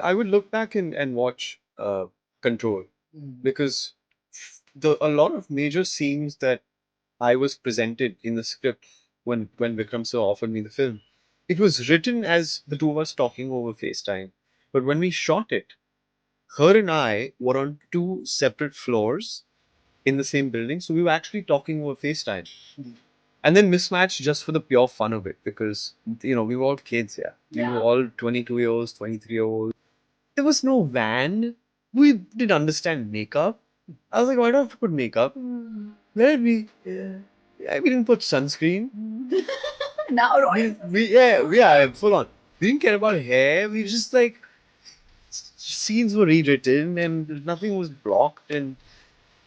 I would look back and watch Control because a lot of major scenes that I was presented in the script when Vikram Sir offered me the film, it was written as the two of us talking over FaceTime. But when we shot it, her and I were on two separate floors in the same building, so we were actually talking over FaceTime. And then mismatched just for the pure fun of it because we were all kids, yeah. We were all 22-year-olds, 23-year-olds. There was no van. We didn't understand makeup. I was like, why do I have to put makeup? Where did we? Yeah, we didn't put sunscreen. Now, Yeah, full on. We didn't care about hair. We just like scenes were rewritten and nothing was blocked, and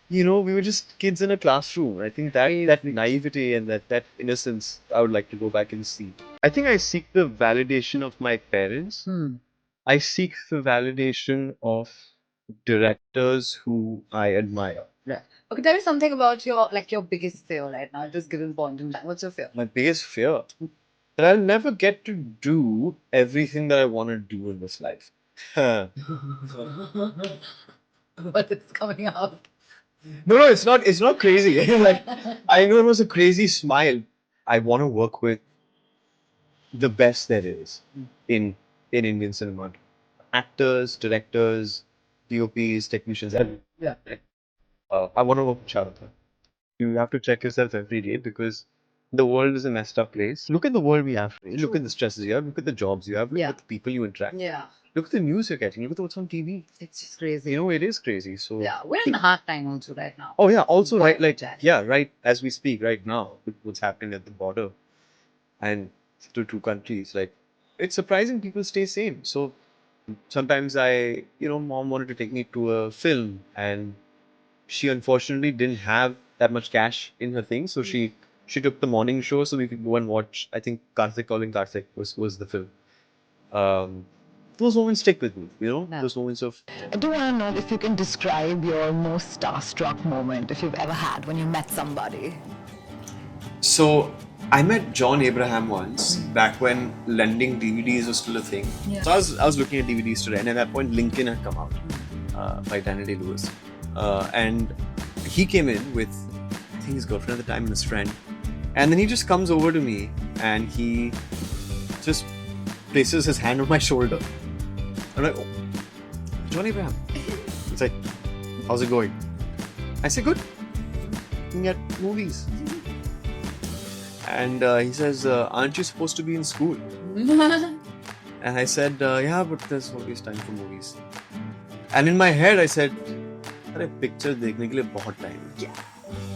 we were just kids in a classroom. I think that naivety and that innocence, I would like to go back and see. I think I seek the validation of my parents. I seek the validation of directors who I admire. Yeah. Okay, tell me something about your biggest fear right now, just given point in time. What's your fear? My biggest fear that I'll never get to do everything that I want to do in this life. But it's coming out. No, it's not. It's not crazy. Like, I know it was a crazy smile. I want to work with the best there is in Indian cinema. Actors, directors, DOPs, technicians. Yeah. I want to work with Shah Rukh Khan. You have to check yourself every day because the world is a messed up place. Look at the world we have. Look at the stresses you have. Look at the jobs you have. Look at the people you interact. Yeah. Look at the news you're getting. Look at what's on TV. It's just crazy. It is crazy. So Yeah, we're in a hard time also right now. oh yeah, also right, like Exactly. right as we speak right now, with what's happening at the border and to two countries, like it's surprising people stay sane. So sometimes mom wanted to take me to a film and she unfortunately didn't have that much cash in her thing, so she took the morning show so we could go and watch. I think Karthik Calling Karthik was the film. Those moments stick with me, Yeah. those moments of. I do want to know if you can describe your most starstruck moment, if you've ever had when you met somebody. So I met John Abraham once back when lending DVDs was still a thing. Yeah. So I was looking at DVDs to rent, and at that point Lincoln had come out by Daniel Day-Lewis, and he came in with I think his girlfriend at the time and his friend, and then he just comes over to me and he just places his hand on my shoulder. I'm like, oh, John Abraham. It's like, how's it going? I say, good. Looking at movies. And he says, aren't you supposed to be in school? And I said, yeah, but there's always time for movies. And in my head, I said, अरे picture देखने के लिए बहुत time है.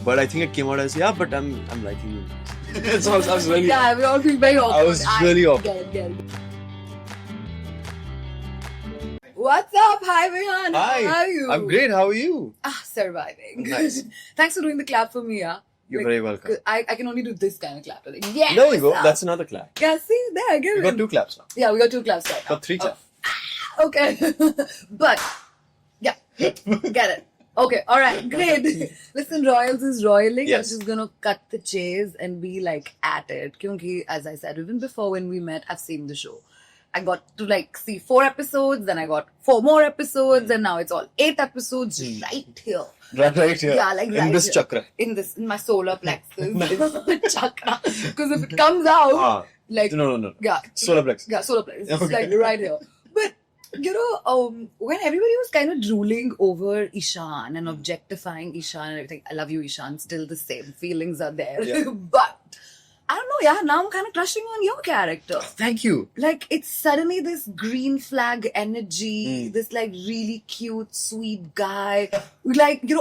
But I think it came out as, yeah, but I'm liking you. So I was really, Yeah, we all feel very awkward. I was really awkward. Get it. What's up? Hi, Vihaan. Hi. How are you? I'm great. How are you? Surviving. Nice. Thanks for doing the clap for me, yeah. You're very welcome. I can only do this kind of clap. Like, yes. There you go. That's another clap. Yeah, see, there, I get We it. got 2 claps now. Yeah, we got 2 claps right now. Got 3 claps. Okay. But, yeah, get it. Okay, alright, great. Listen, Royals is royaling. Yes. I'm just gonna cut the chase and be like at it. Because, as I said, even before when we met, I've seen the show. I got to see 4 episodes, then I got 4 more episodes, and now it's all 8 episodes right here. Right here. Yeah, like right in this here. chakra. In my solar plexus. Chakra. Because if it comes out, No. yeah. Solar plexus. Yeah, solar plexus. It's Okay. right here. But, when everybody was kind of drooling over Ishaan and objectifying Ishaan and everything, I love you, Ishaan, still the same. Feelings are there. Yeah. But, I don't know, yeah, now I'm kind of crushing on your character. Thank you. Like, it's suddenly this green flag energy, this really cute, sweet guy,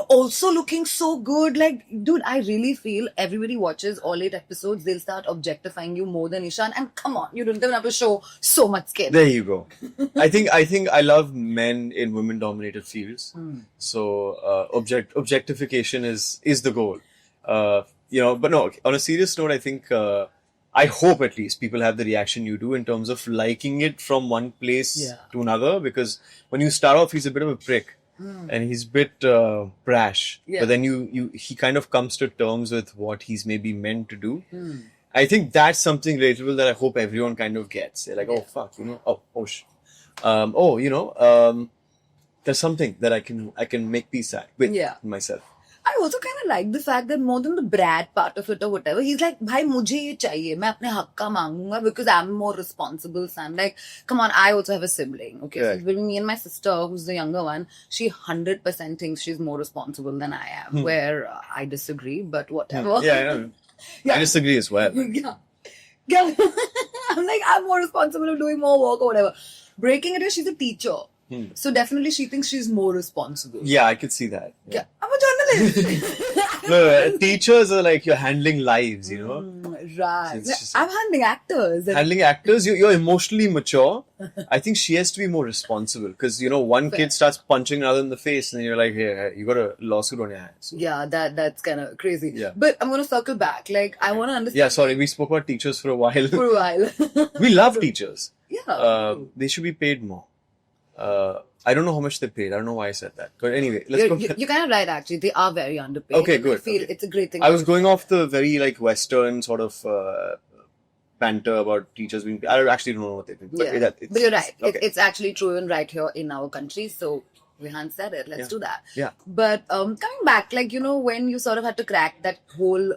also looking so good. Like, dude, I really feel everybody watches all 8 episodes, they'll start objectifying you more than Ishaan. And come on, you don't even have to show so much skin. There you go. I think I love men in women-dominated fields. So objectification is the goal. But no, on a serious note, I think, I hope at least people have the reaction you do in terms of liking it from one place to another, because when you start off, he's a bit of a prick and he's a bit brash, but then he kind of comes to terms with what he's maybe meant to do. I think that's something relatable that I hope everyone kind of gets. They're like, oh fuck, there's something that I can make peace at with myself. I also kind of like the fact that more than the brat part of it or whatever, he's like, "Bhai, mujhe ye chahiye. Main apne hak ka mangunga because I'm a more responsible son." Like, come on, I also have a sibling. Okay, so between me and my sister, who's the younger one, she 100% thinks she's more responsible than I am. Where I disagree, but whatever. Yeah, I know. I disagree as well. Yeah. I'm like, I'm more responsible of doing more work or whatever. Breaking it is, she's a teacher. So definitely she thinks she's more responsible. Yeah, I could see that. Yeah. I'm a journalist. No, teachers are like you're handling lives, you know. Right. I'm handling actors. Handling actors, you're emotionally mature. I think she has to be more responsible because, one kid starts punching another in the face and you're like, hey, you got a lawsuit on your hands. So. Yeah, that's kind of crazy. Yeah. But I'm going to circle back. Like, I want to understand. Yeah, sorry, we spoke about teachers for a while. We love teachers. Yeah. They should be paid more. I don't know how much they paid. I don't know why I said that. But anyway, let's go. You're kind of right, actually. They are very underpaid. Okay, good. I feel it's a great thing. I was going off the very Western sort of banter about teachers being paid. I actually don't know what they think. But, but you're right. Okay. It's actually true and right here in our country. So Vihaan said it. Let's do that. Yeah. But coming back, when you sort of had to crack that whole,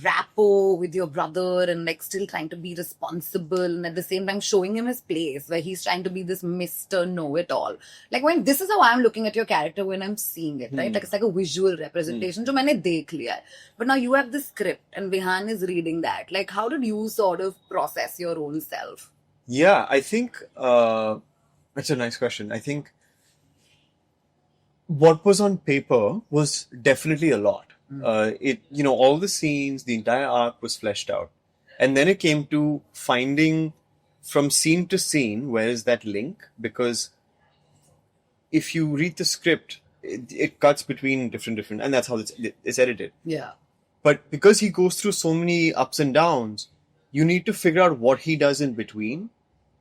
rapport with your brother and still trying to be responsible and at the same time showing him his place where he's trying to be this Mr. Know-it-all. When this is how I'm looking at your character when I'm seeing it, right? It's like a visual representation. So maine dekh liya. But now you have the script and Vihaan is reading that. How did you sort of process your own self? Yeah, I think that's a nice question. I think what was on paper was definitely a lot. All the scenes, the entire arc was fleshed out. And then it came to finding from scene to scene, where is that link? Because if you read the script, it cuts between different, and that's how it's edited. Yeah. But because he goes through so many ups and downs, you need to figure out what he does in between.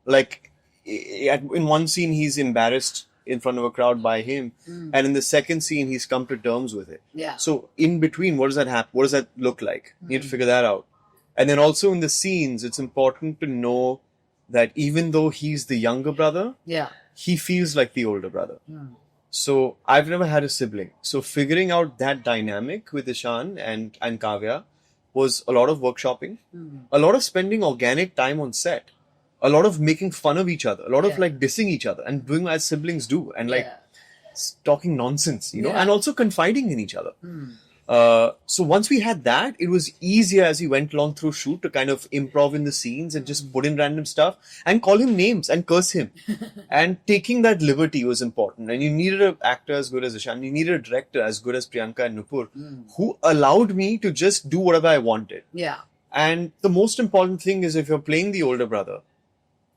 In one scene, he's embarrassed in front of a crowd by him, and in the second scene he's come to terms with it. Yeah. So in between, what does that happen? What does that look like? You need to figure that out. And then also in the scenes, it's important to know that even though he's the younger brother, he feels like the older brother. So I've never had a sibling. So figuring out that dynamic with Ishaan and Kavya was a lot of workshopping, a lot of spending organic time on set. A lot of making fun of each other, a lot of dissing each other and doing as siblings do and talking nonsense, and also confiding in each other. So once we had that, it was easier as we went along through shoot to kind of improv in the scenes and just put in random stuff and call him names and curse him. And taking that liberty was important. And you needed an actor as good as Ishaan. You needed a director as good as Priyanka and Nupur who allowed me to just do whatever I wanted. Yeah. And the most important thing is if you're playing the older brother,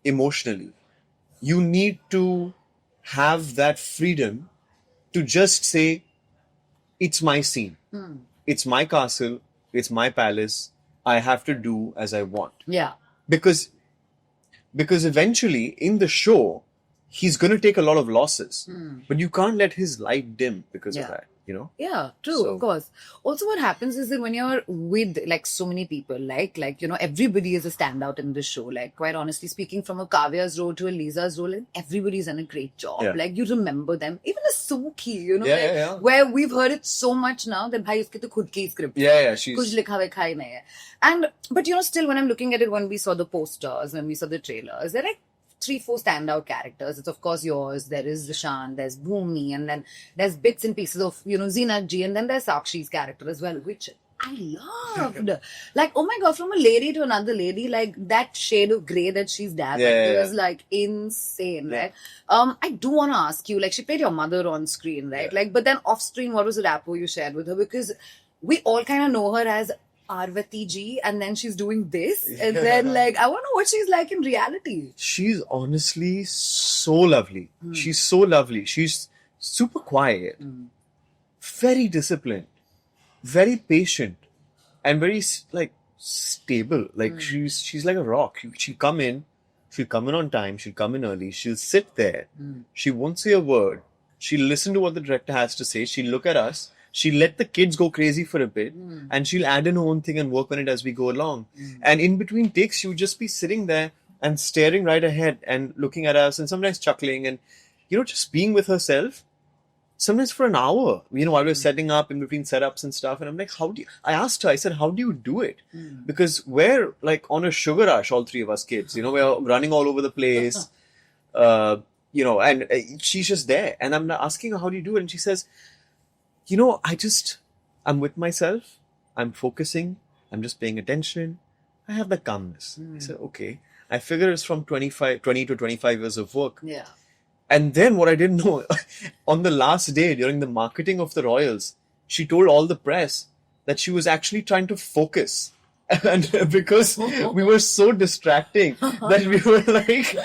emotionally, you need to have that freedom to just say, it's my scene, it's my castle, it's my palace, I have to do as I want. Yeah. Because eventually in the show, he's going to take a lot of losses, but you can't let his light dim because of that. Yeah, true, of course. Also, what happens is that when you're with so many people, everybody is a standout in this show. Quite honestly speaking, from a Kavya's role to a Lisa's role, and everybody's done a great job. Yeah. You remember them. Even a Suki, where we've heard it so much now that bhai uski to khud ki script. Yeah, she's... Kuch likha hai nahi hai. But still when I'm looking at it, when we saw the posters, when we saw the trailers, they're 3-4 standout characters. It's of course yours. There is Ishaan, there's Bhumi, and then there's bits and pieces of Zeenat ji, and then there's Sakshi's character as well, which I loved. Oh my god, from a lady to another lady, that shade of grey that she's dabbed was insane, right? I do want to ask you, she played your mother on screen, right? But then off screen, what was the rapport you shared with her? Because we all kind of know her as Parvati ji, and then she's doing this, and then I want to know what she's like in reality. She's honestly so lovely. She's so lovely. She's super quiet, very disciplined, very patient, and very stable. She's like a rock. She'll come in on time. She'll come in early. She'll sit there. She won't say a word. She'll listen to what the director has to say. She'll look at us. She'll let the kids go crazy for a bit and she'll add in her own thing and work on it as we go along. And in between takes, she'll just be sitting there and staring right ahead and looking at us and sometimes chuckling and, just being with herself. Sometimes for an hour, while we're setting up in between setups and stuff. And I'm like, I asked her, I said, how do you do it? Because we're like on a sugar rush, all three of us kids, we're running all over the place, and she's just there. And I'm asking her, how do you do it? And she says, I'm with myself. I'm focusing. I'm just paying attention. I have that calmness. I said, okay. I figure it's from 20 to 25 years of work. Yeah. And then what I didn't know, on the last day during the marketing of the Royals, she told all the press that she was actually trying to focus. And because we were so distracting that we were like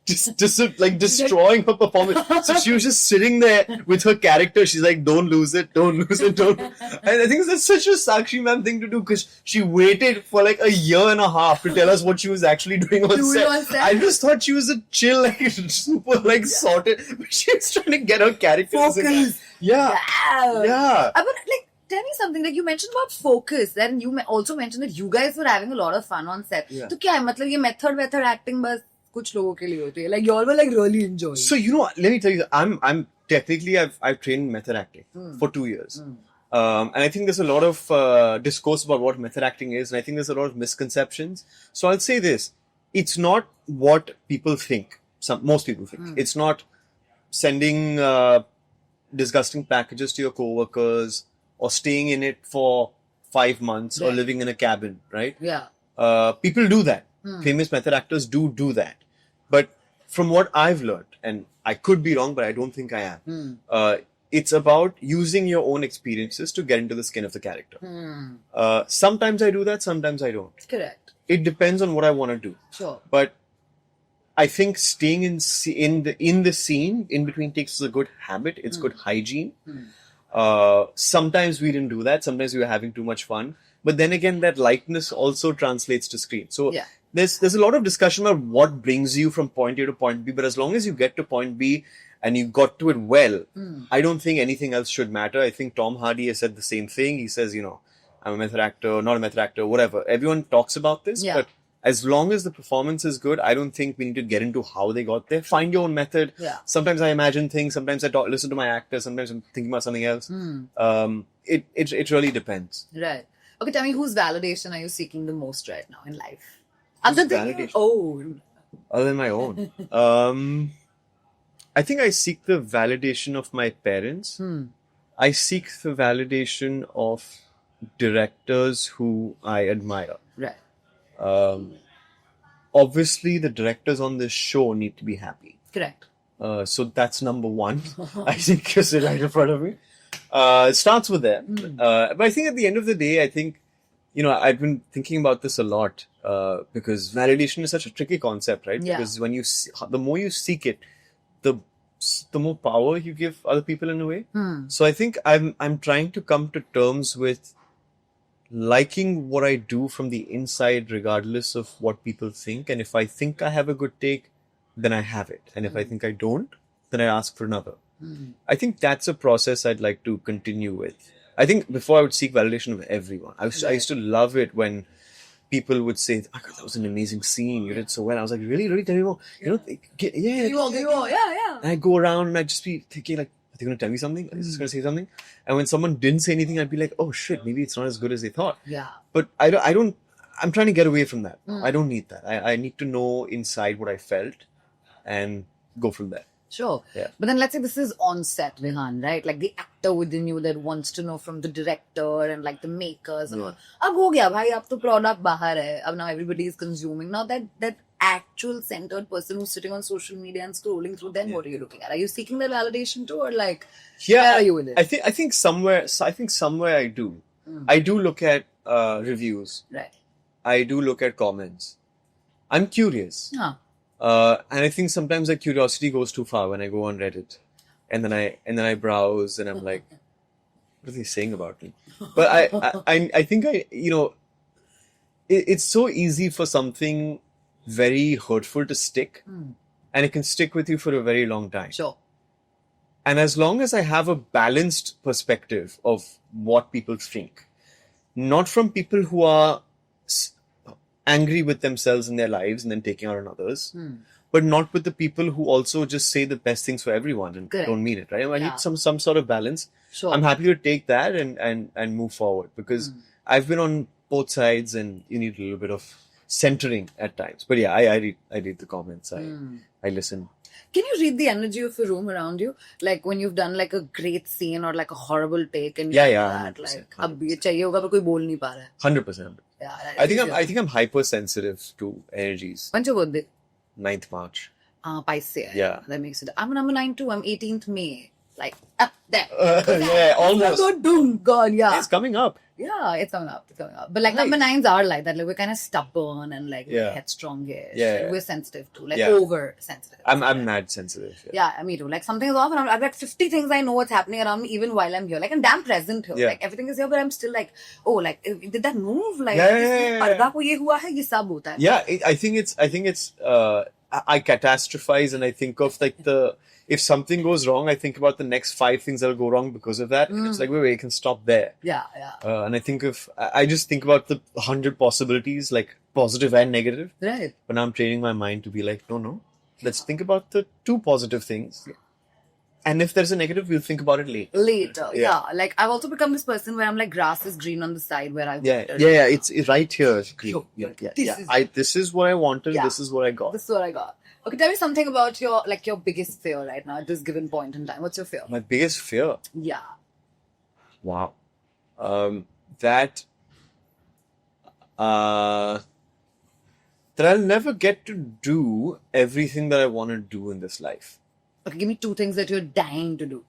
just destroying her performance. So she was just sitting there with her character. She's like, don't lose it. And I think that's such a Sakshi ma'am thing to do, because she waited for like a year and a half to tell us what she was actually doing on set. I just thought she was a chill, like super sorted, but she was trying to get her character. Focus. Yeah. But tell me something, like you mentioned about focus, and you also mentioned that you guys were having a lot of fun on set. So क्या है मतलब ये method acting बस कुछ लोगों के लिए होती है, like you all were like really enjoying. So let me tell you, I'm technically I've trained method acting for 2 years, and I think there's a lot of discourse about what method acting is, and I think there's a lot of misconceptions. So I'll say this: it's not what people think. Most people think it's not sending disgusting packages to your coworkers, or staying in it for 5 months, or living in a cabin, right? Yeah. People do that. Famous method actors do that. But from what I've learned, and I could be wrong, but I don't think I am, it's about using your own experiences to get into the skin of the character. Sometimes I do that, sometimes I don't. Correct. It depends on what I want to do. Sure. But I think staying in the scene in between takes is a good habit. It's good hygiene. Sometimes we didn't do that. Sometimes we were having too much fun. But then again, that lightness also translates to screen. So there's a lot of discussion about what brings you from point A to point B. But as long as you get to point B and you got to it well, I don't think anything else should matter. I think Tom Hardy has said the same thing. He says, I'm a method actor, not a method actor, whatever. Everyone talks about this. But as long as the performance is good, I don't think we need to get into how they got there. Find your own method. Sometimes I imagine things. Sometimes I listen to my actors. Sometimes I'm thinking about something else. It really depends. Right. Okay, tell me, whose validation are you seeking the most right now in life? Other than your own. Other than my own. I think I seek the validation of my parents. I seek the validation of directors who I admire. Right. Obviously, the directors on this show need to be happy. Correct. So that's number one. I think because they're right in front of me. It starts with them. But I think at the end of the day, I think, I've been thinking about this a lot because validation is such a tricky concept, right? Yeah. Because when the more you seek it, the more power you give other people in a way. So I think I'm trying to come to terms with liking what I do from the inside, regardless of what people think. And if I think I have a good take, then I have it. And if I think I don't, then I ask for another. I think that's a process I'd like to continue with. I think before I would seek validation of everyone. I used to love it when people would say, "Oh God, that was an amazing scene. You did so well." I was like, "Really? Tell me more." Give me more. Yeah. And I'd go around and I'd just be thinking like, "Are they going to tell me something? Are they just going to say something?" And when someone didn't say anything, I'd be like, "Oh shit, maybe it's not as good as they thought." Yeah. But I don't. I'm trying to get away from that. I don't need that. I need to know inside what I felt and go from there. Sure. Yeah. But then let's say this is on set, Vihaan, right? Like the actor within you that wants to know from the director and like the makers. Ab ho gaya, bhai, ab to product bahar hai. Ab now everybody is consuming. Now that actual centered person who's sitting on social media and scrolling through, then what are you looking at? Are you seeking that validation too, or like where are you with it? I think somewhere I do. I do look at reviews. Right. I do look at comments. I'm curious. And I think sometimes that curiosity goes too far when I go on Reddit, and then I browse and I'm like, what are they saying about me? But I think it's so easy for something very hurtful to stick, and it can stick with you for a very long time. Sure. And as long as I have a balanced perspective of what people think, not from people who are angry with themselves in their lives and then taking out on others. But not with the people who also just say the best things for everyone and don't mean it, right? I need some sort of balance. Sure. I'm happy to take that and move forward because I've been on both sides and you need a little bit of centering at times. But yeah, I read the comments. I listen. Can you read the energy of a room around you? Like when you've done like a great scene or like a horrible take and yeah, that, like ab ye chahiye hoga par koi bol nahi pa raha hai. 100%. Yeah, I think I'm hypersensitive to energies. When's your birthday? 9th March. Paise hai. Yeah. That makes it. I'm number 9 too. I'm 18th May. Like up there. Yeah, almost. God, yeah. It's coming up. Yeah, it's coming up. But like number 9s are like that. Like we're kind of stubborn and like headstrongish. Yeah. We're sensitive too. Like over sensitive. I'm mad sensitive. Yeah, me too. Like something is off and I've got 50 things I know what's happening around me even while I'm here. Like I'm damn present here. Like everything is here, but I'm still like, oh, like did that move? Like parda ko ye hua hai, ye sab hota hai. Yeah, I think it's I catastrophize and I think of like if something goes wrong, I think about the next 5 things that'll go wrong because of that. And it's like, wait, you can stop there. Yeah. And I just think about the 100 possibilities, like positive and negative. Right. But now I'm training my mind to be like, no. Let's think about the 2 positive things. Yeah. And if there's a negative, we'll think about it later. Yeah. Like I've also become this person where I'm like, grass is green on the side where I wanted. Yeah. It's right here. This is what I wanted. This is what I got. This is what I got. Okay, tell me something about your biggest fear right now at this given point in time. What's your fear? My biggest fear? Yeah. Wow. That I'll never get to do everything that I want to do in this life. Okay, give me 2 things that you're dying to do.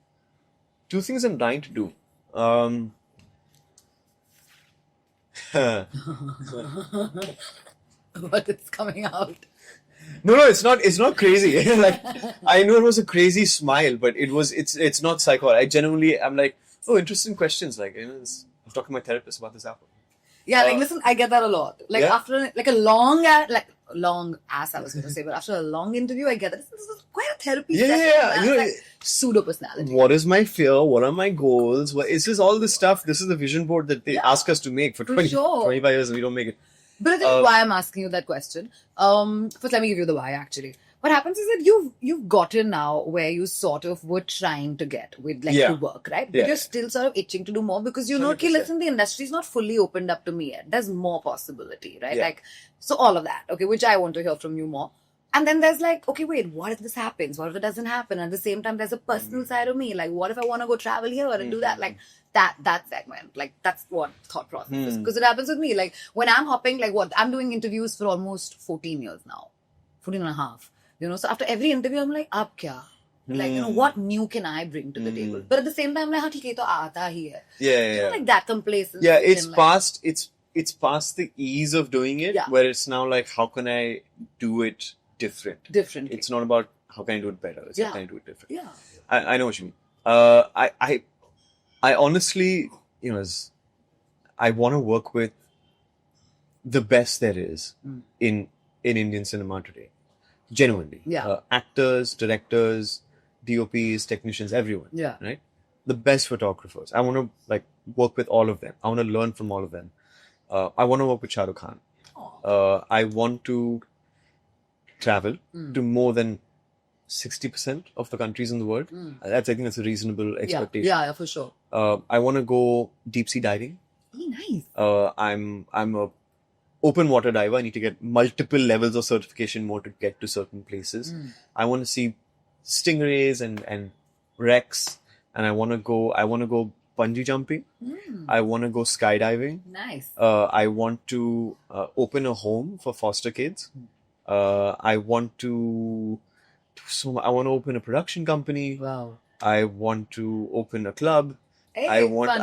2 things I'm dying to do. What is coming out? No, it's not crazy. Like I know it was a crazy smile, but it's not psychotic. I genuinely am like, oh, interesting questions. Like I was talking to my therapist about this album. Yeah, like listen, I get that a lot. Like after like a long ass, I was going to say, but after a long interview, I get that this is quite a therapy session. Yeah. Like pseudo personality. What is my fear? What are my goals? Is this all this stuff? This is the vision board that they ask us to make for 25 years and we don't make it. But I think why I'm asking you that question. First, let me give you the why actually. What happens is that you've gotten now where you sort of were trying to get with like to work, right? But you're still sort of itching to do more because you know, okay, listen, the industry is not fully opened up to me yet. There's more possibility, right? Like, so all of that, okay, which I want to hear from you more. And then there's like, okay, wait, what if this happens? What if it doesn't happen? And at the same time, there's a personal side of me. Like, what if I want to go travel here and do that? Like, that segment. Like, that's what thought process is. Because it happens with me. Like, when I'm hopping, like what? I'm doing interviews for almost 14 years now. 14 and a half. You know, so after every interview, I'm like, ab kya? Like, you know, what new can I bring to the table? But at the same time, I'm like, theek hai, to aata hi hai. Yeah. You know, like that complacency. Yeah, it's past the ease of doing it, where it's now like, how can I do it differently? It's not about how can I do it better. It's how can I do it different. Yeah. I know what you mean. I honestly, you know, I want to work with the best there is in Indian cinema today. Genuinely. Yeah. Actors, directors, DOPs, technicians, everyone. Yeah. Right? The best photographers. I want to like work with all of them. I want to learn from all of them. I want to work with Shah Rukh Khan. I want to travel to more than 60% of the countries in the world. I think that's a reasonable expectation. Yeah, for sure. I want to go deep sea diving. Oh, nice. I'm a open water diver. I need to get multiple levels of certification more to get to certain places. I want to see stingrays and wrecks, and I want to go bungee jumping. I want to go skydiving. Nice. I want to open a home for foster kids. I want to open a production company. Wow. I want to open a club. Hey, I want to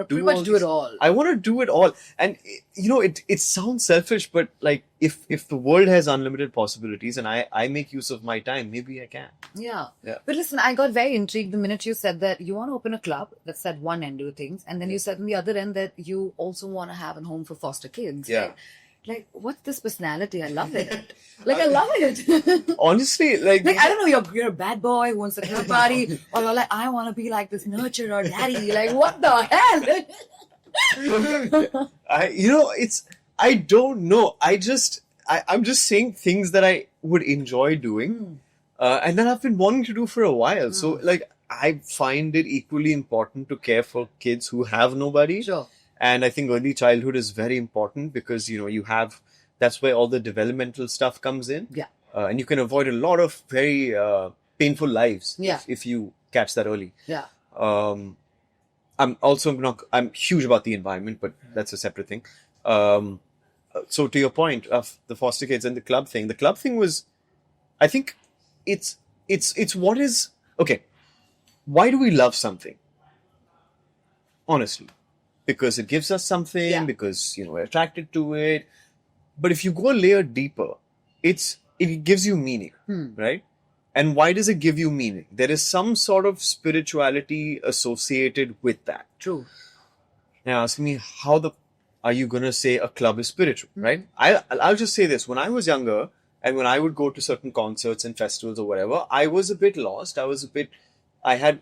do it all. I want to do it all. And you know, it sounds selfish, but like if the world has unlimited possibilities and I make use of my time, maybe I can. Yeah. But listen, I got very intrigued the minute you said that you want to open a club. That's at one end of things. And then you said on the other end that you also want to have a home for foster kids. Yeah. Right? Like, what's this personality? I love it. Like, I love it. Honestly, like I don't know, you're a bad boy who wants to have a party, or you're like, I want to be like this nurturer daddy. Like, what the hell? I don't know. I'm just saying things that I would enjoy doing, and that I've been wanting to do for a while. So, like, I find it equally important to care for kids who have nobody. Sure. And I think early childhood is very important because, you have, that's where all the developmental stuff comes in. Yeah. And you can avoid a lot of very painful lives if you catch that early. Yeah. I'm huge about the environment, but that's a separate thing. So to your point of the foster kids and the club thing was, I think it's what is, okay, why do we love something? Honestly. Because it gives us something, because, we're attracted to it. But if you go a layer deeper, it gives you meaning, right? And why does it give you meaning? There is some sort of spirituality associated with that. True. Now ask me, are you going to say a club is spiritual, right? I'll just say this. When I was younger and when I would go to certain concerts and festivals or whatever, I was a bit lost. I had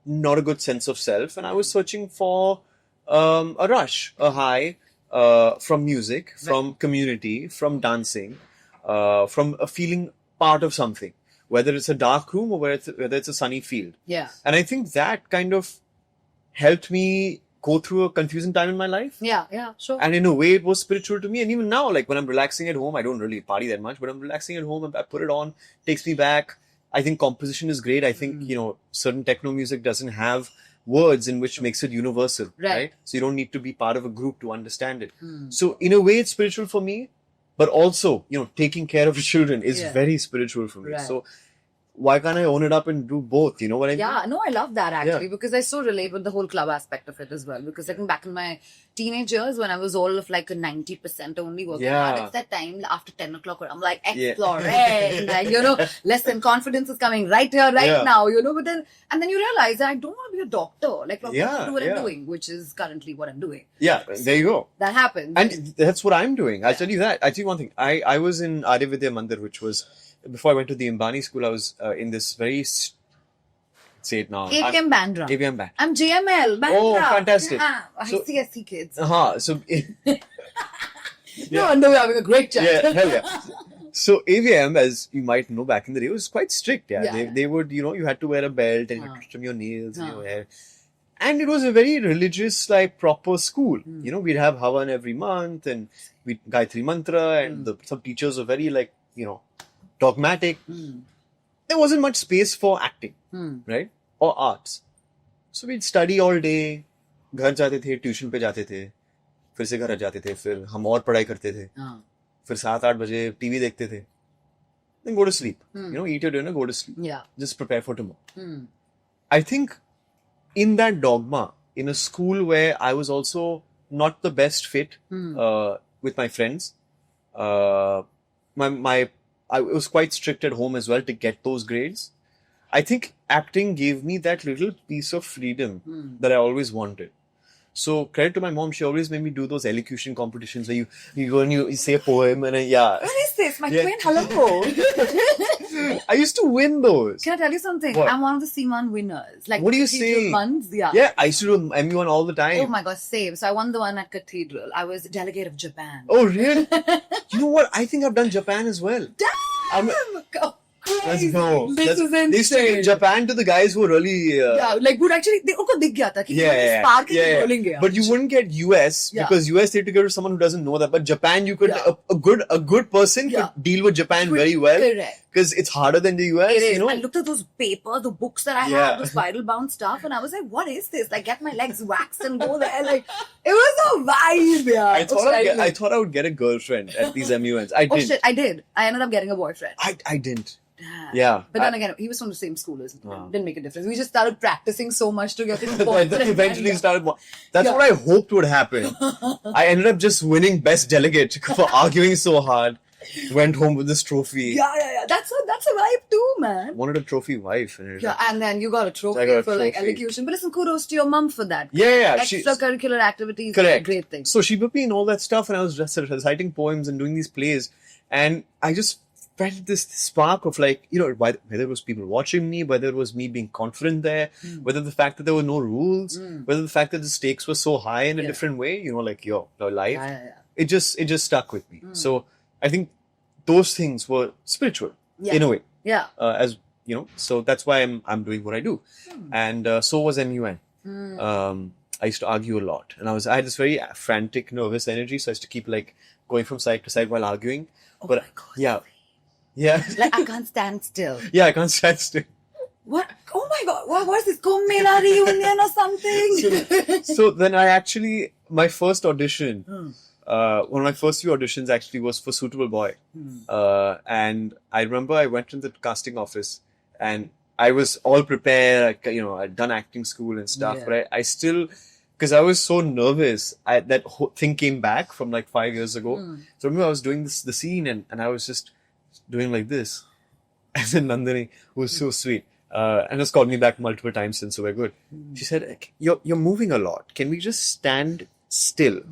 not a good sense of self, and I was searching for a rush, a high, from music, from community, from dancing, from a feeling part of something, whether it's a dark room or whether it's a sunny field. Yeah. And I think that kind of helped me go through a confusing time in my life. Yeah, sure. And in a way, it was spiritual to me. And even now, like when I'm relaxing at home, I don't really party that much, but I'm relaxing at home and I put it on, takes me back. I think composition is great. I think, certain techno music doesn't have words in which makes it universal, right? So you don't need to be part of a group to understand it. So in a way, it's spiritual for me, but also, taking care of children is very spiritual for me. So why can't I own it up and do both? You know what I mean? Yeah, no, I love that actually because I so relate with the whole club aspect of it as well. Because I think back in my teenage years when I was all of like a 90% only working hard, it's that time after 10 o'clock where I'm like exploring, like, listen, confidence is coming right here, right now, but then you realize that I don't want to be a doctor. Like, I want to do what I'm doing, which is currently what I'm doing. Yeah, there you go. That happens. And that's what I'm doing. I'll tell you that. I'll tell you one thing. I was in Arya Vidya Mandir, which was, before I went to the Ambani school, I was in this very, say it now. AVM band drum. AVM band. I'm JML. Band oh, drum. fantastic. ICSC kids. So, no wonder we're having a great chat. Yeah, hell yeah. So AVM, as you might know back in the day, was quite strict. They would, you had to wear a belt and you had to trim your nails and your hair. And it was a very religious, like, proper school. We'd have Havan every month and we'd Gayatri Mantra and some teachers were very, like, dogmatic. There wasn't much space for acting, right? Or arts. So we'd study all day, घर जाते थे, tuition पे जाते थे, फिर से घर जाते थे, फिर हम और पढ़ाई करते थे, फिर 7-8 बजे टीवी देखते थे. Then go to sleep. Eat your dinner, go to sleep. Yeah. Just prepare for tomorrow. I think in that dogma, in a school where I was also not the best fit with my friends, I was quite strict at home as well to get those grades. I think acting gave me that little piece of freedom that I always wanted. So credit to my mom, she always made me do those elocution competitions where you go and you say a poem and What is this? My twin? Hello. I used to win those. Can I tell you something? What? I'm one of the Seaman winners. Like, what are you saying? Yeah, I used to do MU1 all the time. Oh my gosh, same. So I won the one at Cathedral. I was delegate of Japan. Oh really? You know what? I think I've done Japan as well. Damn! Let's go. This was insane. They used to give Japan to the guys who were really... would actually... उनको दिख गया था कि spark rolling गया. But you wouldn't get US because US they had to go to someone who doesn't know that. But Japan, you could... A good person could deal with Japan very well. Correct. Because it's harder than the US, It is. I looked at those papers, the books that I had, the spiral bound stuff, and I was like, what is this? Like, get my legs waxed and go there. Like, it was a vibe, I thought I would get a girlfriend at these MUNs. I didn't. Oh shit, I did. I ended up getting a boyfriend. I didn't. Yeah. But then again, he was from the same school as me. Didn't make a difference. We just started practicing so much together. Eventually started... That's what I hoped would happen. I ended up just winning best delegate for arguing so hard. Went home with this trophy. Yeah. That's a vibe too, man. Wanted a trophy wife. And then you got a trophy for like elocution. But listen, kudos to your mum for that. Yeah. Extracurricular activities. Correct. A great thing. So she put me in all that stuff and I was just reciting poems and doing these plays. And I just felt this spark of like, whether it was people watching me, whether it was me being confident there, whether the fact that there were no rules, whether the fact that the stakes were so high in a different way, like your life. it just stuck with me. So I think those things were spiritual in a way. Yeah. As you know, so that's why I'm doing what I do. And so was MUN. I used to argue a lot, and I had this very frantic, nervous energy, so I used to keep like going from side to side while arguing. Oh But my God. yeah. Like, I can't stand still. Yeah, I can't stand still. What? Oh my God. What's this? Kumbh Mela reunion or something? So then my first audition, one of my first few auditions actually was for Suitable Boy. And I remember I went in the casting office and I was all prepared, I'd done acting school and stuff, but I still, because I was so nervous, that whole thing came back from like 5 years ago. So I remember I was doing the scene and I was just doing like this. And then Nandini, who was so sweet, and has called me back multiple times since, so we're good. She said, you're moving a lot. Can we just stand still?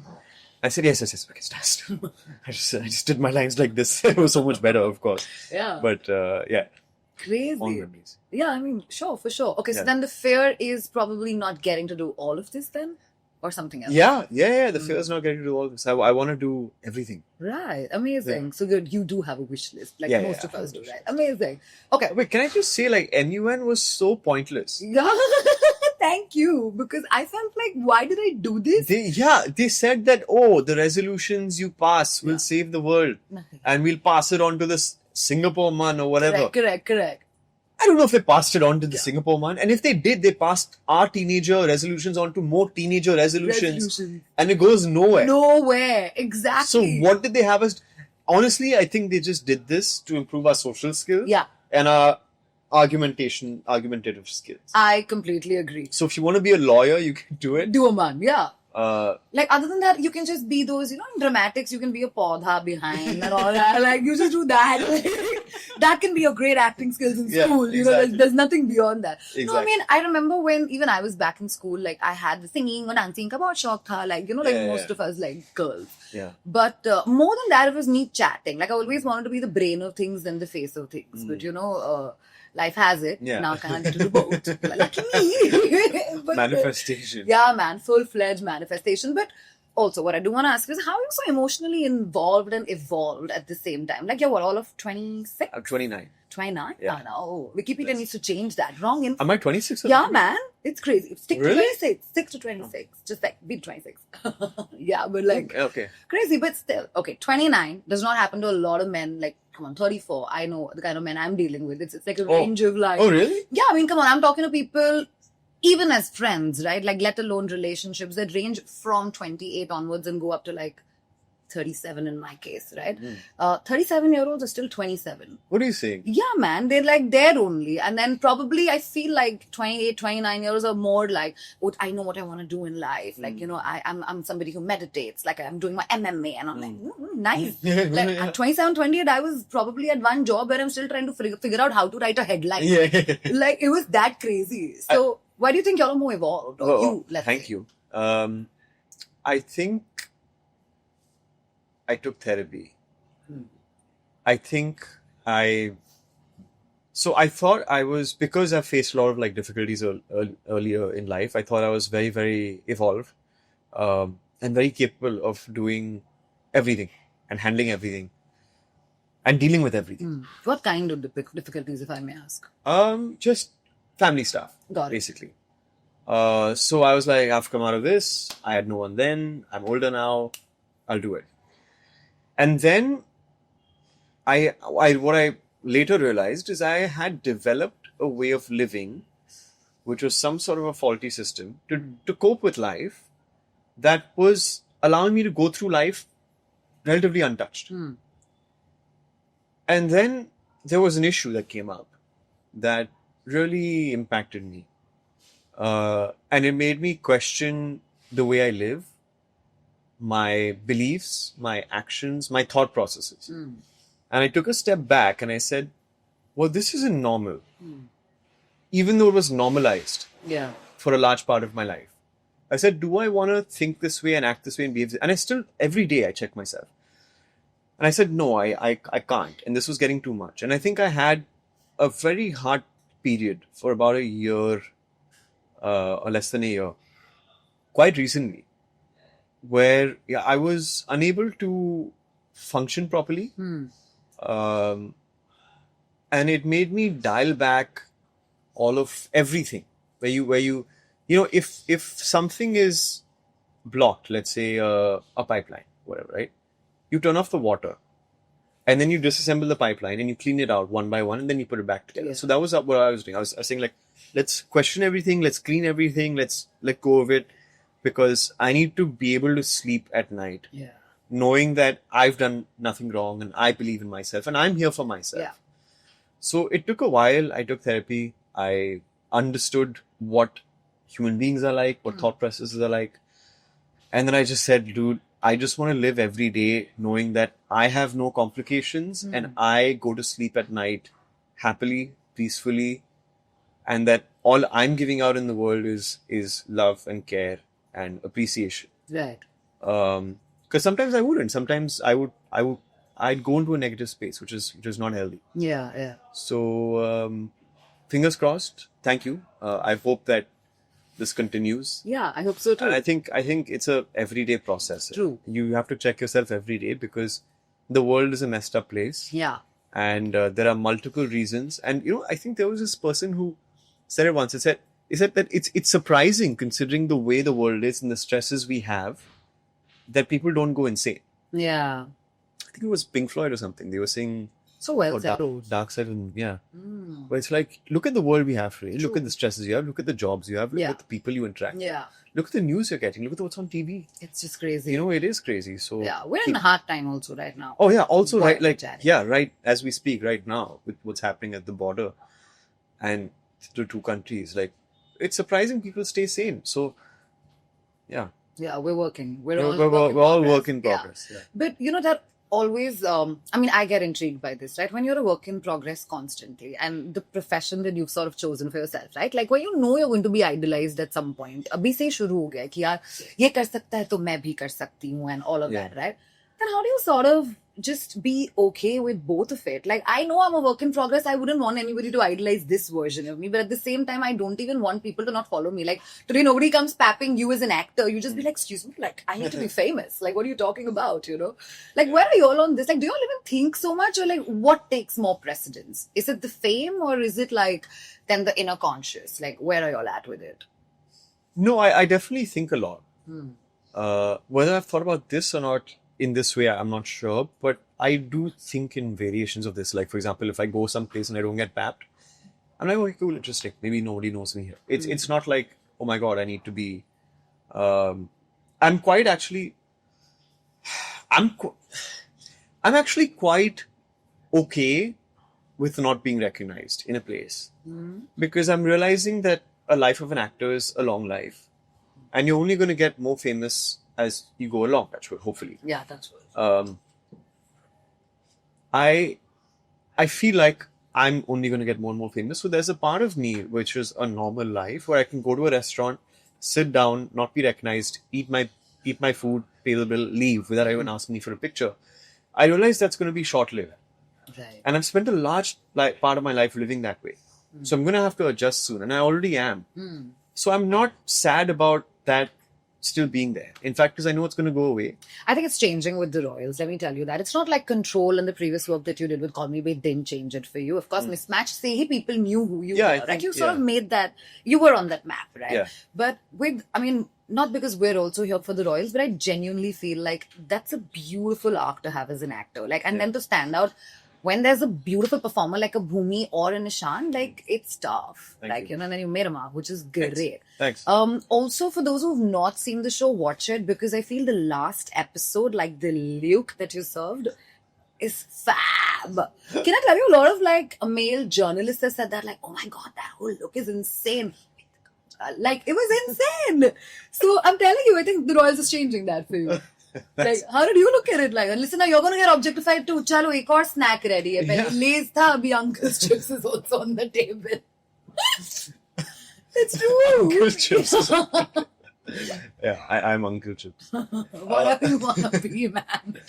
I said, yes, we can stand still. I just did my lines like this. It was so much better, of course. Yeah. But, yeah. Crazy. Fond memories. Yeah, I mean, sure, for sure. Okay, so then the fear is probably not getting to do all of this then? Or something else? Yeah. The fear is not getting to do all this. I want to do everything. Right. Amazing. Yeah. So good. You do have a wish list, like most of us do, right? Amazing. Okay. Wait, can I just say, like, MUN was so pointless. Yeah. Thank you. Because I felt like, why did I do this? They said that, the resolutions you pass will save the world. Nothing. And we'll pass it on to the Singapore man or whatever. Correct. I don't know if they passed it on to the Singapore man. And if they did, they passed our teenager resolutions on to more teenager resolutions. And it goes nowhere. Nowhere. Exactly. So what did they have as... Honestly, I think they just did this to improve our social skills. Yeah. And our argumentative skills. I completely agree. So if you want to be a lawyer, you can do it. Do a man, yeah. Like other than that, you can just be those, in dramatics, you can be a paudha behind and all that. Like, you just do that. That can be your great acting skills in school. Exactly. There's nothing beyond that. Exactly. No, I mean, I remember when even I was back in school, like, I had the singing or dancing ka bahut shauk tha, like, most of us, like, girls. Yeah. But more than that, it was me chatting. Like, I always wanted to be the brain of things than the face of things. But, life has it. Yeah. Now I can't get to do both. Lucky me. But, Manifestation. yeah, man. Full-fledged manifestation. But also, what I do want to ask is, how are you so emotionally involved and evolved at the same time? Like, you're what, all of 26? I'm 29. 29? Yeah. Oh, no. Wikipedia needs to change that. Wrong info. Am I 26? Yeah, man. It's crazy. Stick Really? to 26. Stick to 26. Just like, be 26. Yeah, but like... Okay. Crazy, but still. Okay, 29 does not happen to a lot of men. Like, come on, 34. I know the kind of men I'm dealing with. It's like a range of like... Oh, really? Yeah, I mean, come on. I'm talking to people, even as friends, right? Like, let alone relationships that range from 28 onwards and go up to like 37 in my case, right? 37-year-olds are still 27. What are you saying? Yeah, man. They're like there only. And then probably I feel like 28, 29 years are more like, I know what I want to do in life. Like, I'm somebody who meditates. Like, I'm doing my MMA. And I'm like, nice. Like, at 27, 28, I was probably at one job where I'm still trying to figure out how to write a headline. Yeah. Like, it was that crazy. So, why do you think you're more evolved? Or Thank you. I think I took therapy. I think I thought I was, because I faced a lot of like difficulties earlier in life, I thought I was very, very evolved and very capable of doing everything and handling everything and dealing with everything. What kind of difficulties, if I may ask? Just family stuff, Got it. basically. So I was like, I've come out of this. I had no one then. I'm older now. I'll do it. And then what I later realized is I had developed a way of living, which was some sort of a faulty system to cope with life that was allowing me to go through life relatively untouched. And then there was an issue that came up that really impacted me. And it made me question the way I live, my beliefs, my actions, my thought processes. And I took a step back and I said, well, this isn't normal. Even though it was normalized for a large part of my life. I said, do I want to think this way and act this way and behave this way? And I still, every day I check myself. And I said, no, I can't. And this was getting too much. And I think I had a very hard period for about a year or less than a year, quite recently, where I was unable to function properly. Um, and it made me dial back all of everything. If something is blocked, let's say a pipeline, whatever, right? You turn off the water, and then you disassemble the pipeline and you clean it out one by one, and then you put it back together. Yeah. So that was what I was doing. I was saying, like, let's question everything, let's clean everything, let's let go of it, because I need to be able to sleep at night, knowing that I've done nothing wrong and I believe in myself and I'm here for myself. Yeah. So it took a while. I took therapy. I understood what human beings are like, what thought processes are like. And then I just said, dude, I just want to live every day knowing that I have no complications and I go to sleep at night happily, peacefully, and that all I'm giving out in the world is love and care and appreciation. Right. Because sometimes I wouldn't. Sometimes I'd go into a negative space, which is not healthy. Yeah. So fingers crossed. Thank you. I hope that this continues. Yeah, I hope so too. And I think it's a everyday process. True. You have to check yourself every day because the world is a messed up place. Yeah. And there are multiple reasons. And I think there was this person who said it once. He said that it's surprising, considering the way the world is and the stresses we have, that people don't go insane. Yeah. I think it was Pink Floyd or something. They were saying, so well said. Dark Side, But it's like, look at the world we have today. Look at the stresses you have. Look at the jobs you have. Look at the people you interact with. Yeah. Look at the news you're getting. Look at what's on TV. It's just crazy. It is crazy. So yeah, we're in a hard time also right now. Oh yeah, also right as we speak right now with what's happening at the border and the two countries, like, it's surprising people stay sane. So yeah, we're working. We're all work in progress. Yeah. But that always, I get intrigued by this, right? When you're a work in progress constantly and the profession that you've sort of chosen for yourself, right? Like when you're going to be idolized at some point, abhi se hi shuru ho gaya ki yaar ye kar sakta hai to main bhi kar sakti hu and all of that, right? Then how do you sort of just be okay with both of it? Like, I know I'm a work in progress. I wouldn't want anybody to idolize this version of me. But at the same time, I don't even want people to not follow me. Like, today nobody comes papping you as an actor. You just be like, excuse me, like, I need to be famous. Like, what are you talking about, Like, where are you all on this? Like, do you all even think so much? Or like, what takes more precedence? Is it the fame or is it like, then the inner conscious? Like, where are you all at with it? No, I definitely think a lot. Whether I've thought about this or not, in this way, I'm not sure, but I do think in variations of this. Like, for example, if I go someplace and I don't get papped, I'm like, okay, cool, interesting. Maybe nobody knows me here. It's not like, oh my God, I need to be. I'm actually quite okay with not being recognized in a place, because I'm realizing that a life of an actor is a long life, and you're only going to get more famous as you go along, that's what, hopefully. Yeah, that's what. I feel like I'm only going to get more and more famous. So there's a part of me which is a normal life where I can go to a restaurant, sit down, not be recognized, eat my food, pay the bill, leave without anyone asking me for a picture. I realize that's going to be short-lived. Right. And I've spent a large part of my life living that way. So I'm going to have to adjust soon. And I already am. So I'm not sad about that still being there. In fact, because I know it's going to go away. I think it's changing with the Royals. Let me tell you that. It's not like Control and the previous work that you did with Call Me Babe didn't change it for you. Of course, Mismatch se hi people knew who you were. Right? You sort of made that, you were on that map, right? Yeah. But not because we're also here for the Royals, but I genuinely feel like that's a beautiful arc to have as an actor. Like, and then to stand out when there's a beautiful performer like a Bhumi or an Ishaan, like, it's tough. Thank you. And then you made a mark, which is great. Thanks. Also, for those who've not seen the show, watch it, because I feel the last episode, like the Luke that you served, is fab. Can I tell you, a lot of like male journalists have said that, like, oh my God, that whole look is insane. Like, it was insane. So I'm telling you, I think the Royals is changing that for you. Like, how did you look at it? Like, listen, now you're going to get objectified too. Chalo, ek aur snack ready hai. Pehle Lay's tha, abhi Uncle's Chips is also on the table. It's true. Uncle Chips. Yeah, I'm Uncle Chips. Whatever you want to be, man.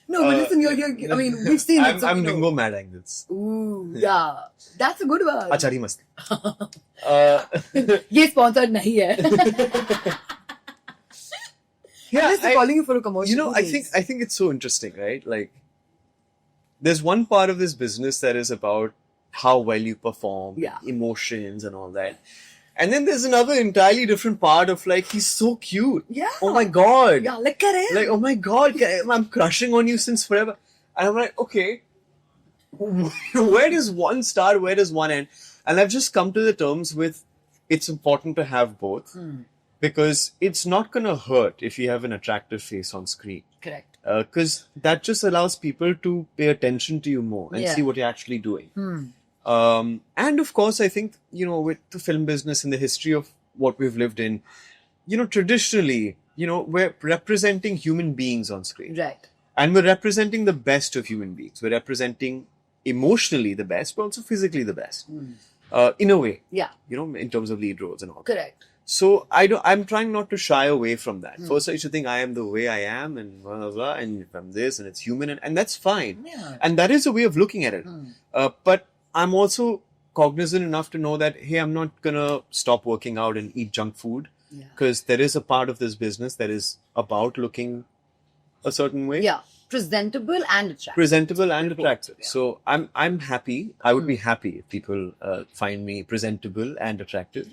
No, but listen, I mean, we've seen it. I'm Bingo Mad Angles. Ooh, yeah. That's a good one. Achari Masti. Ye sponsored nahi hai. Unless they're calling you for a commercial. I think it's so interesting, right? Like, there's one part of this business that is about how well you perform, emotions and all that. And then there's another entirely different part of like, he's so cute. Yeah. Oh my God. Yeah, like, oh my God, I'm crushing on you since forever. And I'm like, okay, where does one start? Where does one end? And I've just come to the terms with, it's important to have both. Because it's not going to hurt if you have an attractive face on screen. Correct. Because that just allows people to pay attention to you more and see what you're actually doing. And of course, I think, with the film business and the history of what we've lived in, traditionally, we're representing human beings on screen. Right. And we're representing the best of human beings. We're representing emotionally the best, but also physically the best. In a way. Yeah. In terms of lead roles and all. Correct. So I'm trying not to shy away from that. First, I used to think I am the way I am and blah, blah, blah, and if I'm this and it's human and that's fine. Yeah. And that is a way of looking at it. But I'm also cognizant enough to know that, hey, I'm not going to stop working out and eat junk food because there is a part of this business that is about looking a certain way. Yeah. Presentable and attractive. Presentable and attractive. Yeah. So I'm happy. I would be happy if people find me presentable and attractive.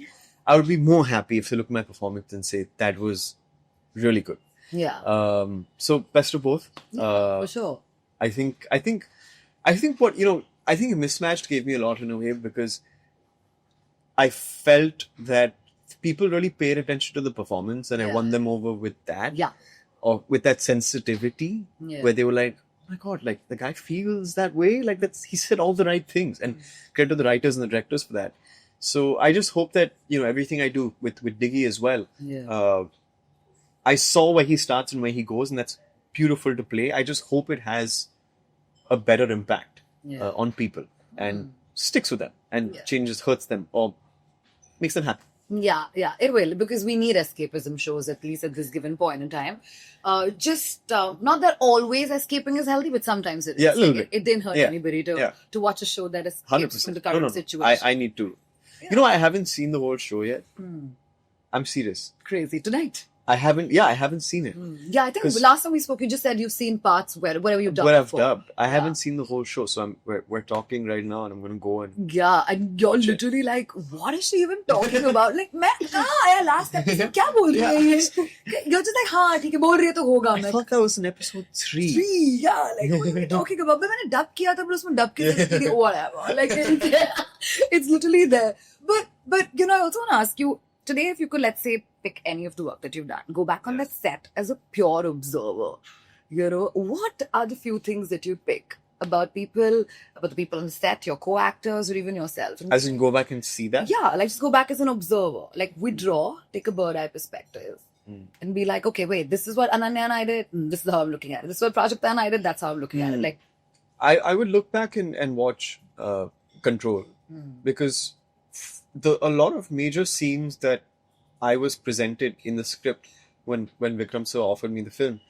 I would be more happy if they look at my performance and say that was really good. Yeah. So best of both. For sure. I think what I think Mismatched gave me a lot in a way because I felt that people really paid attention to the performance and I won them over with that. Yeah. Or with that sensitivity where they were like, oh my God, like the guy feels that way. Like he said all the right things and credit to the writers and the directors for that. So I just hope that, everything I do with Diggy as well, I saw where he starts and where he goes and that's beautiful to play. I just hope it has a better impact on people and sticks with them and changes, hurts them or makes them happy. Yeah, it will because we need escapism shows at least at this given point in time. Not that always escaping is healthy, but sometimes it is. Yeah, a little bit. It didn't hurt anybody to watch a show that escapes from the current situation. I need to. Yeah. I haven't seen the whole show yet. I'm serious. Crazy. Tonight? I haven't seen it. Yeah, I think last time we spoke, you just said you've seen parts wherever you've dubbed. Where I've dubbed. I haven't seen the whole show, so we're talking right now, and I'm going to go and. Yeah, and you're literally like, what is she even talking about? Like, मैं कहाँ आया last episode? क्या बोल रही है ये? You're just like, हाँ, ठीक है, बोल रही है तो होगा. I thought that was in episode 3. 3, yeah, like what are you talking about? But मैंने dub किया था, but उसमें dub के whatever. Like it's literally there. But I also want to ask you. Today, if you could, let's say, pick any of the work that you've done, go back on that set as a pure observer. What are the few things that you pick about the people on the set, your co-actors, or even yourself? As in go back and see that? Yeah, like just go back as an observer. Like withdraw, take a bird-eye perspective. And be like, okay, wait, this is what Ananya and I did. This is how I'm looking at it. This is what Prajakta and I did. That's how I'm looking at it. Like, I would look back and watch Control because a lot of major scenes that I was presented in the script when Vikram sir offered me the film,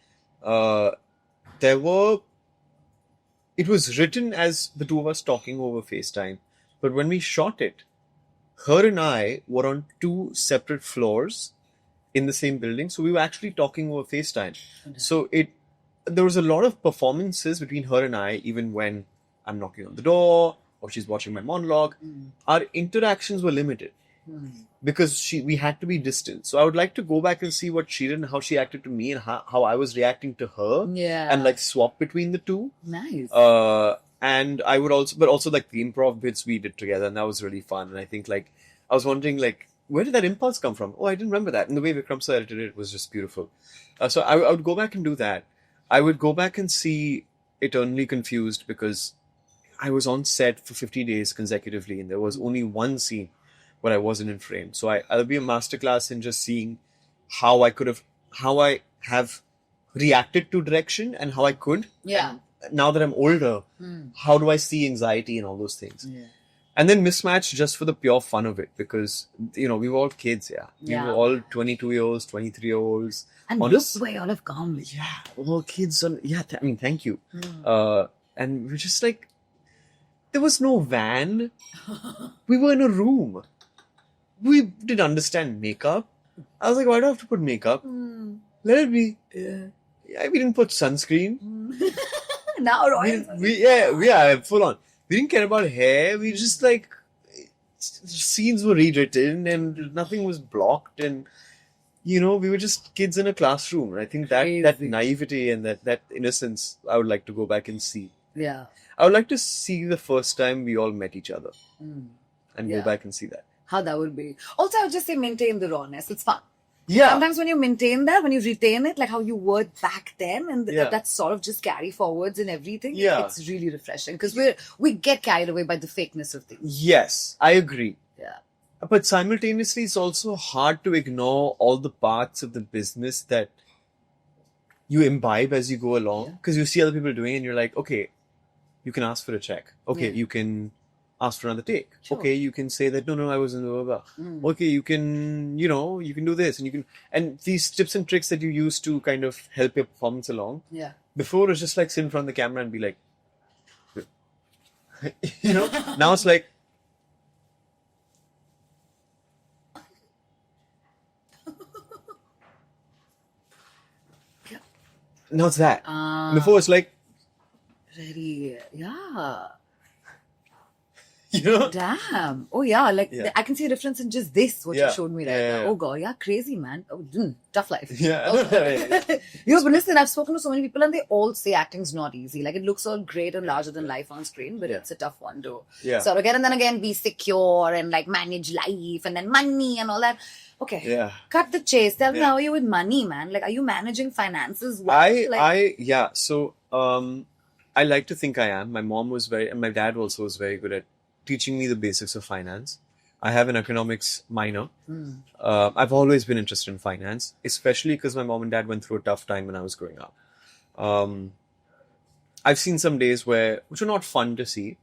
it was written as the two of us talking over FaceTime, but when we shot it, her and I were on 2 separate floors in the same building, so we were actually talking over FaceTime. So there was a lot of performances between her and I, even when I'm knocking on the door or she's watching my monologue. Our interactions were limited because we had to be distant. So I would like to go back and see what she did and how she acted to me and how I was reacting to her. Yeah. And like swap between the two. Nice. And I would also like the improv bits we did together, and that was really fun. And I think like I was wondering like, where did that impulse come from? Oh, I didn't remember that. And the way Vikram sir edited it was just beautiful. So I would go back and do that. I would go back and see Eternally Confused because I was on set for 50 days consecutively and there was only one scene where I wasn't in frame. So I'll be a masterclass in just seeing how I have reacted to direction and how I could. Yeah. And now that I'm older, how do I see anxiety and all those things? Yeah. And then Mismatched just for the pure fun of it because, we were all kids, We were all 22-year-olds, 23-year-olds. And look where y'all have come. Yeah, all kids. Thank you. And we're just like, there was no van. We were in a room. We didn't understand makeup. I was like, why do I have to put makeup? let it be. Yeah. Yeah, we didn't put sunscreen. Now Royals. Yeah, full on. We didn't care about hair. We just like scenes were rewritten and nothing was blocked, and we were just kids in a classroom. And I think that Crazy. naivety and that innocence, I would like to go back and see. Yeah. I would like to see the first time we all met each other and Yeah. go back and see that. How that would be. Also, I would just say maintain the rawness. It's fun. Yeah. Sometimes when you maintain that, when you retain it, like how you were back then, and Yeah. that sort of just carry forwards and everything, Yeah. it's really refreshing because we get carried away by the fakeness of things. Yes, I agree. Yeah. But simultaneously, it's also hard to ignore all the parts of the business that you imbibe as you go along. Because you see other people doing it and you're like, okay, you can ask for a check. Okay, Yeah. you can ask for another take. Sure. Okay, you can say that, no, I wasn't, blah, blah, blah. Okay, you can, you can do this and these tips and tricks that you use to kind of help your performance along. Yeah. Before, it was just like sit in front of the camera and be like, now it's like, now it's that. Before it's like, Ready. Yeah. Damn. Oh, yeah. Like, Yeah. I can see a difference in just this, what Yeah. you showed me right Yeah, now. yeah. Oh, God. Yeah. Crazy, man. Oh, tough life. Yeah. But listen, I've spoken to so many people and they all say acting's not easy. Like, it looks all great and larger than life on screen, but it's a tough one to sort of get. And then again, be secure and like manage life and then money and all that. Okay. Yeah. Cut the chase. Tell me, how are you with money, man? Like, are you managing finances well? So, I like to think I am. My mom was and my dad also was very good at teaching me the basics of finance. I have an economics minor. I've always been interested in finance, especially because my mom and dad went through a tough time when I was growing up. I've seen some days which are not fun to see.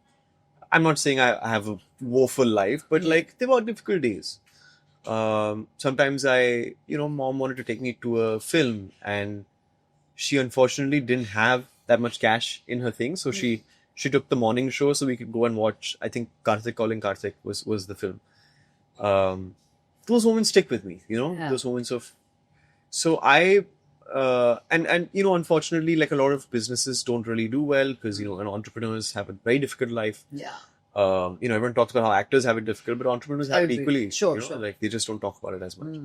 I'm not saying I have a woeful life, but like there were difficult days. Sometimes mom wanted to take me to a film and she unfortunately didn't have that much cash in her thing. So she took the morning show so we could go and watch, I think Karthik Calling Karthik was the film. Those moments stick with me, those moments of, so unfortunately, like a lot of businesses don't really do well because, entrepreneurs have a very difficult life. Yeah. Everyone talks about how actors have it difficult, but entrepreneurs have it equally. Sure. Like they just don't talk about it as much.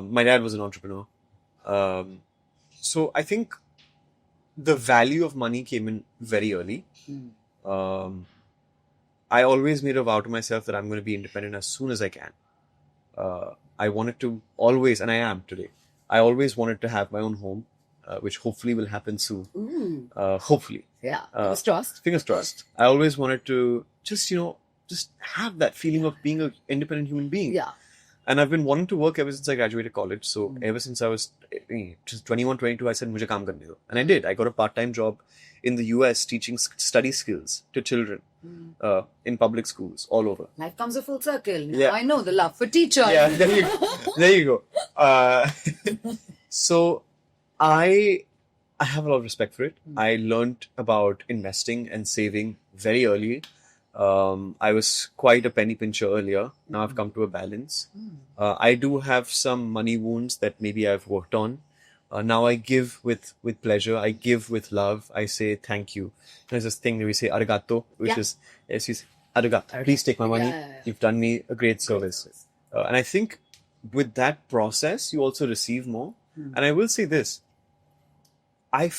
My dad was an entrepreneur. So I think the value of money came in very early. I always made a vow to myself that I'm going to be independent as soon as I can. I wanted to always, and I am today, I always wanted to have my own home, which hopefully will happen soon. Hopefully. Yeah. Fingers crossed. Fingers crossed. I always wanted to just have that feeling of being an independent human being. Yeah. And I've been wanting to work ever since I graduated college. So ever since I was just 21, 22, I said, "Mujhe kaam karne do." And I did. I got a part-time job in the US teaching study skills to children in public schools all over. Life comes a full circle. Now Yeah. I know the love for teachers. Yeah, there you go. So I have a lot of respect for it. I learned about investing and saving very early. I was quite a penny pincher earlier. Now I've come to a balance. I do have some money wounds that maybe I've worked on. Now I give with pleasure. I give with love. I say thank you. There's this thing that we say arigato, which is, yes, we say, arigato. Please take my money. Yeah. You've done me a great service. And I think with that process, you also receive more. And I will say this. I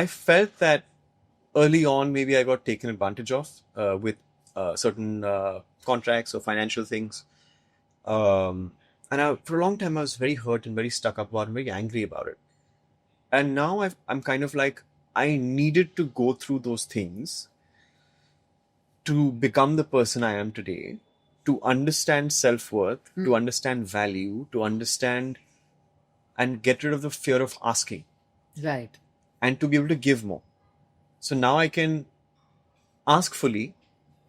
felt that early on, maybe I got taken advantage of with certain contracts or financial things. And for a long time, I was very hurt and very stuck up about it and very angry about it. And now I'm kind of like, I needed to go through those things to become the person I am today, to understand self-worth, to understand value, to understand and get rid of the fear of asking. Right. And to be able to give more. So now I can ask fully,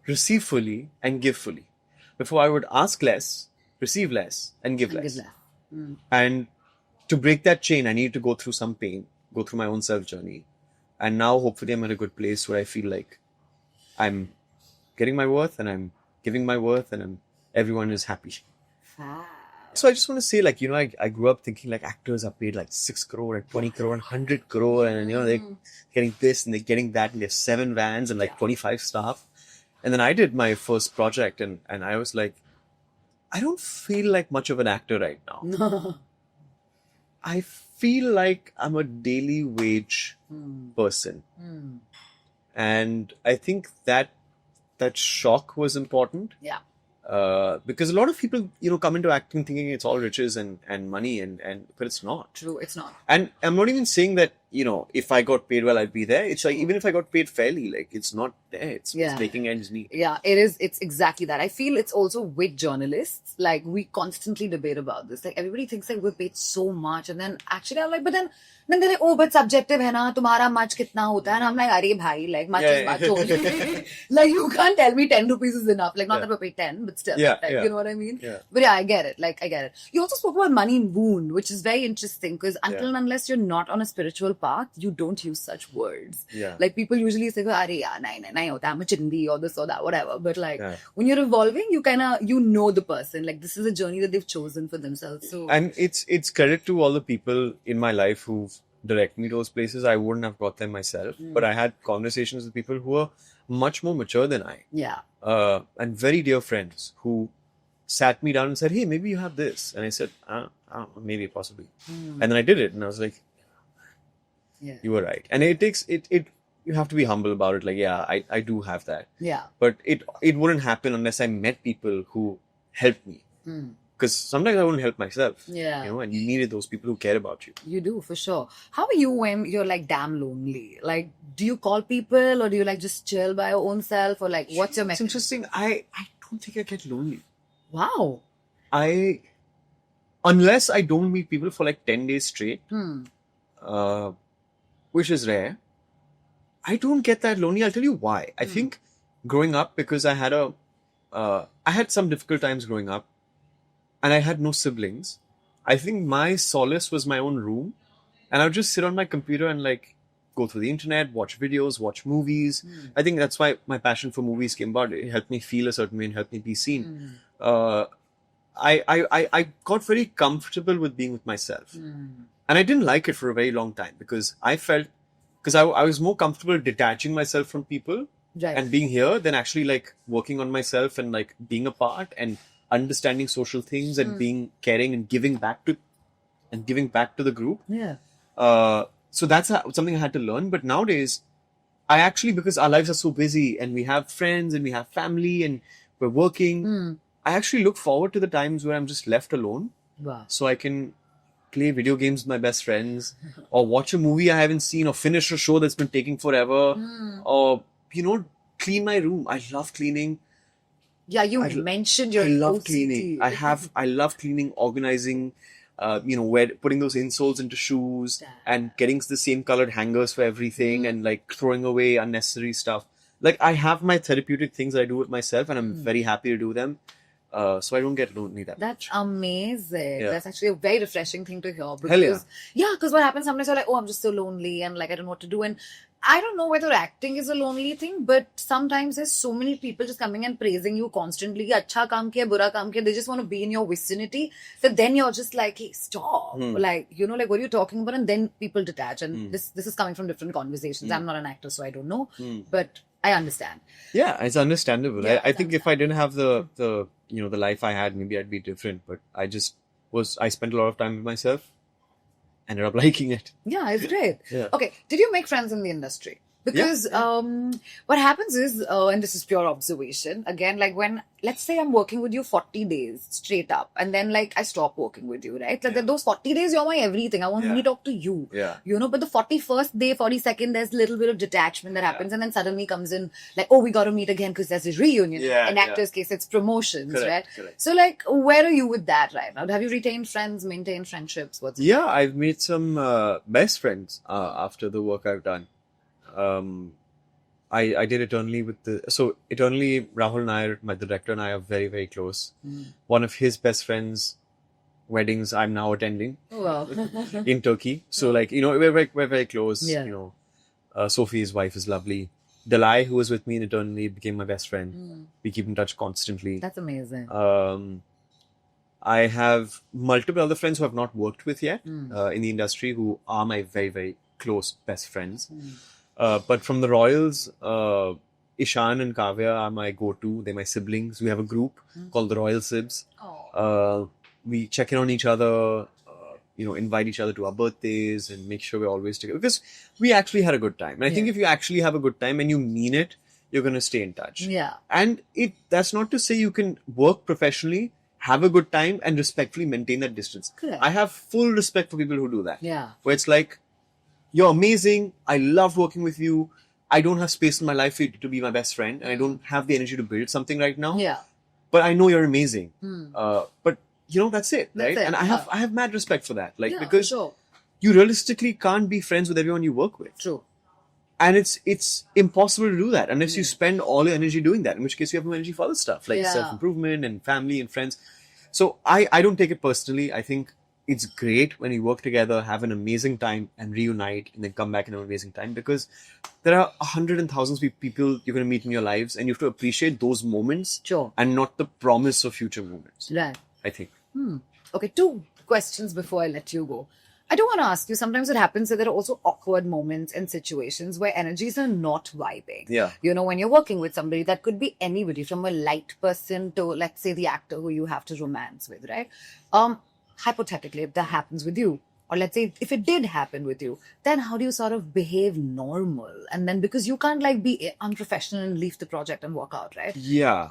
receive fully, and give fully. Before I would ask less, receive less, and give less. And to break that chain, I need to go through some pain, go through my own self-journey. And now hopefully I'm in a good place where I feel like I'm getting my worth and I'm giving my worth and everyone is happy. Fab. So I just want to say, like, I grew up thinking like actors are paid like 6 crore and 20 crore and 100 crore, and they're getting this and they're getting that, and they have 7 vans and like 25 staff. And then I did my first project, and I was like, I don't feel like much of an actor right now. I feel like I'm a daily wage person. And I think that shock was important. Yeah. Because a lot of people, come into acting thinking it's all riches and money, but it's not. True, it's not. And I'm not even saying that, if I got paid well, I'd be there. It's like, even if I got paid fairly, like, it's not there. It's making ends meet. Yeah, it is. It's exactly that. I feel it's also with journalists. Like, we constantly debate about this. Like, everybody thinks that we're paid so much. And then actually I'm like, but then they're like, oh, but subjective hai na, tumhara much kitna hota hai? And I'm like, arey bhai, like, much is much only. Like, you can't tell me 10 rupees is enough. Like, not that we're paid 10, but still. Like, you know what I mean? Yeah. But yeah, I get it. Like, I get it. You also spoke about money in wound, which is very interesting because until and unless you're not on a spiritual path, you don't use such words. Yeah. Like, people usually say, arey yaar, nahi hota, I'm a chindi or this or that, whatever. But like, when you're evolving, you kind of, know the person. Like, this is a journey that they've chosen for themselves. So, and it's credit to all the people in my life who've directed me to those places. I wouldn't have got them myself, but I had conversations with people who were much more mature than I. Yeah. And very dear friends who sat me down and said, hey, maybe you have this. And I said, I don't know, maybe, possibly. And then I did it, and I was like, you were right. And it takes, you have to be humble about it. Like, yeah, I do have that. Yeah. But it wouldn't happen unless I met people who helped me. Because sometimes I wouldn't help myself. Yeah. And you needed those people who care about you. You do, for sure. How are you when you're like damn lonely? Like, do you call people or do you like just chill by your own self, or like what's your mechanism? It's interesting. I don't think I get lonely. Wow. Unless I don't meet people for like 10 days straight, which is rare, I don't get that lonely. I'll tell you why. I think growing up, because I had some difficult times growing up, and I had no siblings. I think my solace was my own room, and I would just sit on my computer and like go through the internet, watch videos, watch movies. I think that's why my passion for movies came about. It helped me feel a certain way and helped me be seen. I got very comfortable with being with myself, and I didn't like it for a very long time because I was more comfortable detaching myself from people and being here than actually like working on myself and like being a part and understanding social things and being caring and giving back to the group. Yeah. So that's something I had to learn. But nowadays, I actually, because our lives are so busy and we have friends and we have family and we're working, I actually look forward to the times where I'm just left alone. Wow. So I can play video games with my best friends or watch a movie I haven't seen or finish a show that's been taking forever or, clean my room. I love cleaning. Yeah, you mentioned your I love OCD. cleaning. I love cleaning, organizing, putting those insoles into shoes and getting the same colored hangers for everything and like throwing away unnecessary stuff. Like, I have my therapeutic things I do with myself, and I'm very happy to do them. So I don't get lonely that That's much. amazing. Yeah. That's actually a very refreshing thing to hear. Because, Hell yeah. Because what happens sometimes you're like, oh, I'm just so lonely and like I don't know what to do. And I don't know whether acting is a lonely thing, but sometimes there's so many people just coming and praising you constantly. Acha kaam kiya, bura kaam kiya. They just want to be in your vicinity. So then you're just like, hey, stop. Like, like, what are you talking about? And then people detach. And this is coming from different conversations. I'm not an actor, so I don't know. But I understand. Yeah, it's understandable. Yeah, I think if I didn't have the life I had, maybe I'd be different. But I spent a lot of time with myself. Ended up liking it. Yeah, it's great. Yeah. Okay, did you make friends in the industry? Because what happens is, and this is pure observation, again, like when, let's say I'm working with you 40 days straight up, and then like I stop working with you, right? Like those 40 days, you're my everything. I want to talk to you. Yeah. But the 41st day, 42nd, there's a little bit of detachment that happens, and then suddenly comes in like, oh, we got to meet again because there's a reunion. In actors' case, it's promotions, right? Correct. So like, where are you with that right now? Have you retained friends, maintained friendships? I've made some best friends after the work I've done. I did Eternally Eternally, Rahul Nair, my director, and I are very, very close. One of his best friends' weddings I'm now attending in Turkey. So like, we're very close. Yeah. Sophie, his wife, is lovely. Dalai, who was with me in Eternally, became my best friend. We keep in touch constantly. That's amazing. I have multiple other friends who I've not worked with yet in the industry who are my very, very close best friends. But from the Royals, Ishaan and Kavya are my go-to. They're my siblings. We have a group called the Royal Sibs. We check in on each other, invite each other to our birthdays and make sure we're always together. Because we actually had a good time. And I think if you actually have a good time and you mean it, you're going to stay in touch. Yeah. And that's not to say you can work professionally, have a good time, and respectfully maintain that distance. Correct. I have full respect for people who do that. Yeah. Where it's like, you're amazing. I love working with you. I don't have space in my life for you to be my best friend. And I don't have the energy to build something right now. Yeah. But I know you're amazing. But, that's it, right? That's it. And I have mad respect for that. Yeah, because sure. you realistically can't be friends with everyone you work with. True. And it's impossible to do that unless you spend all your energy doing that, in which case you have no energy for other stuff like self-improvement and family and friends. So I don't take it personally. I think it's great when you work together, have an amazing time and reunite and then come back and have an amazing time, because there are hundreds and thousands of people you're going to meet in your lives and you have to appreciate those moments and not the promise of future moments. Right. I think. Okay, 2 questions before I let you go. I do want to ask you, sometimes it happens that there are also awkward moments and situations where energies are not vibing. Yeah. When you're working with somebody, that could be anybody from a light person to, let's say, the actor who you have to romance with, right? Hypothetically, if that happens with you, or let's say if it did happen with you, then how do you sort of behave normal? And then because you can't be unprofessional and leave the project and walk out, right? Yeah.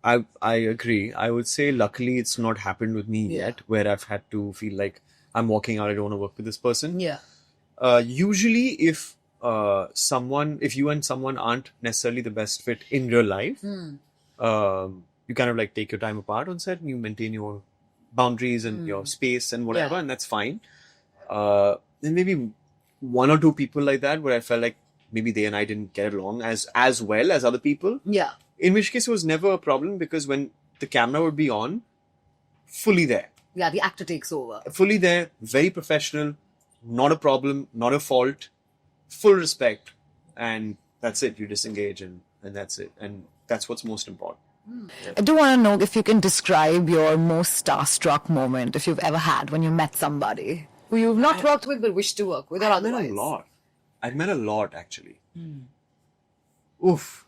I agree. I would say luckily it's not happened with me yet, where I've had to feel like I'm walking out, I don't want to work with this person. Yeah. Usually if you and someone aren't necessarily the best fit in real life, you kind of take your time apart on set and you maintain your boundaries and your space and whatever, and that's fine. Then maybe 1 or 2 people like that where I felt like maybe they and I didn't get along as well as other people. Yeah. In which case it was never a problem, because when the camera would be on, fully there. Yeah, the actor takes over. Fully there, very professional, not a problem, not a fault, full respect, and that's it. You disengage and that's it. And that's what's most important. I do want to know if you can describe your most starstruck moment, if you've ever had when you met somebody who you've not worked with but wish to work with, or otherwise. I've met a lot, actually. Oof.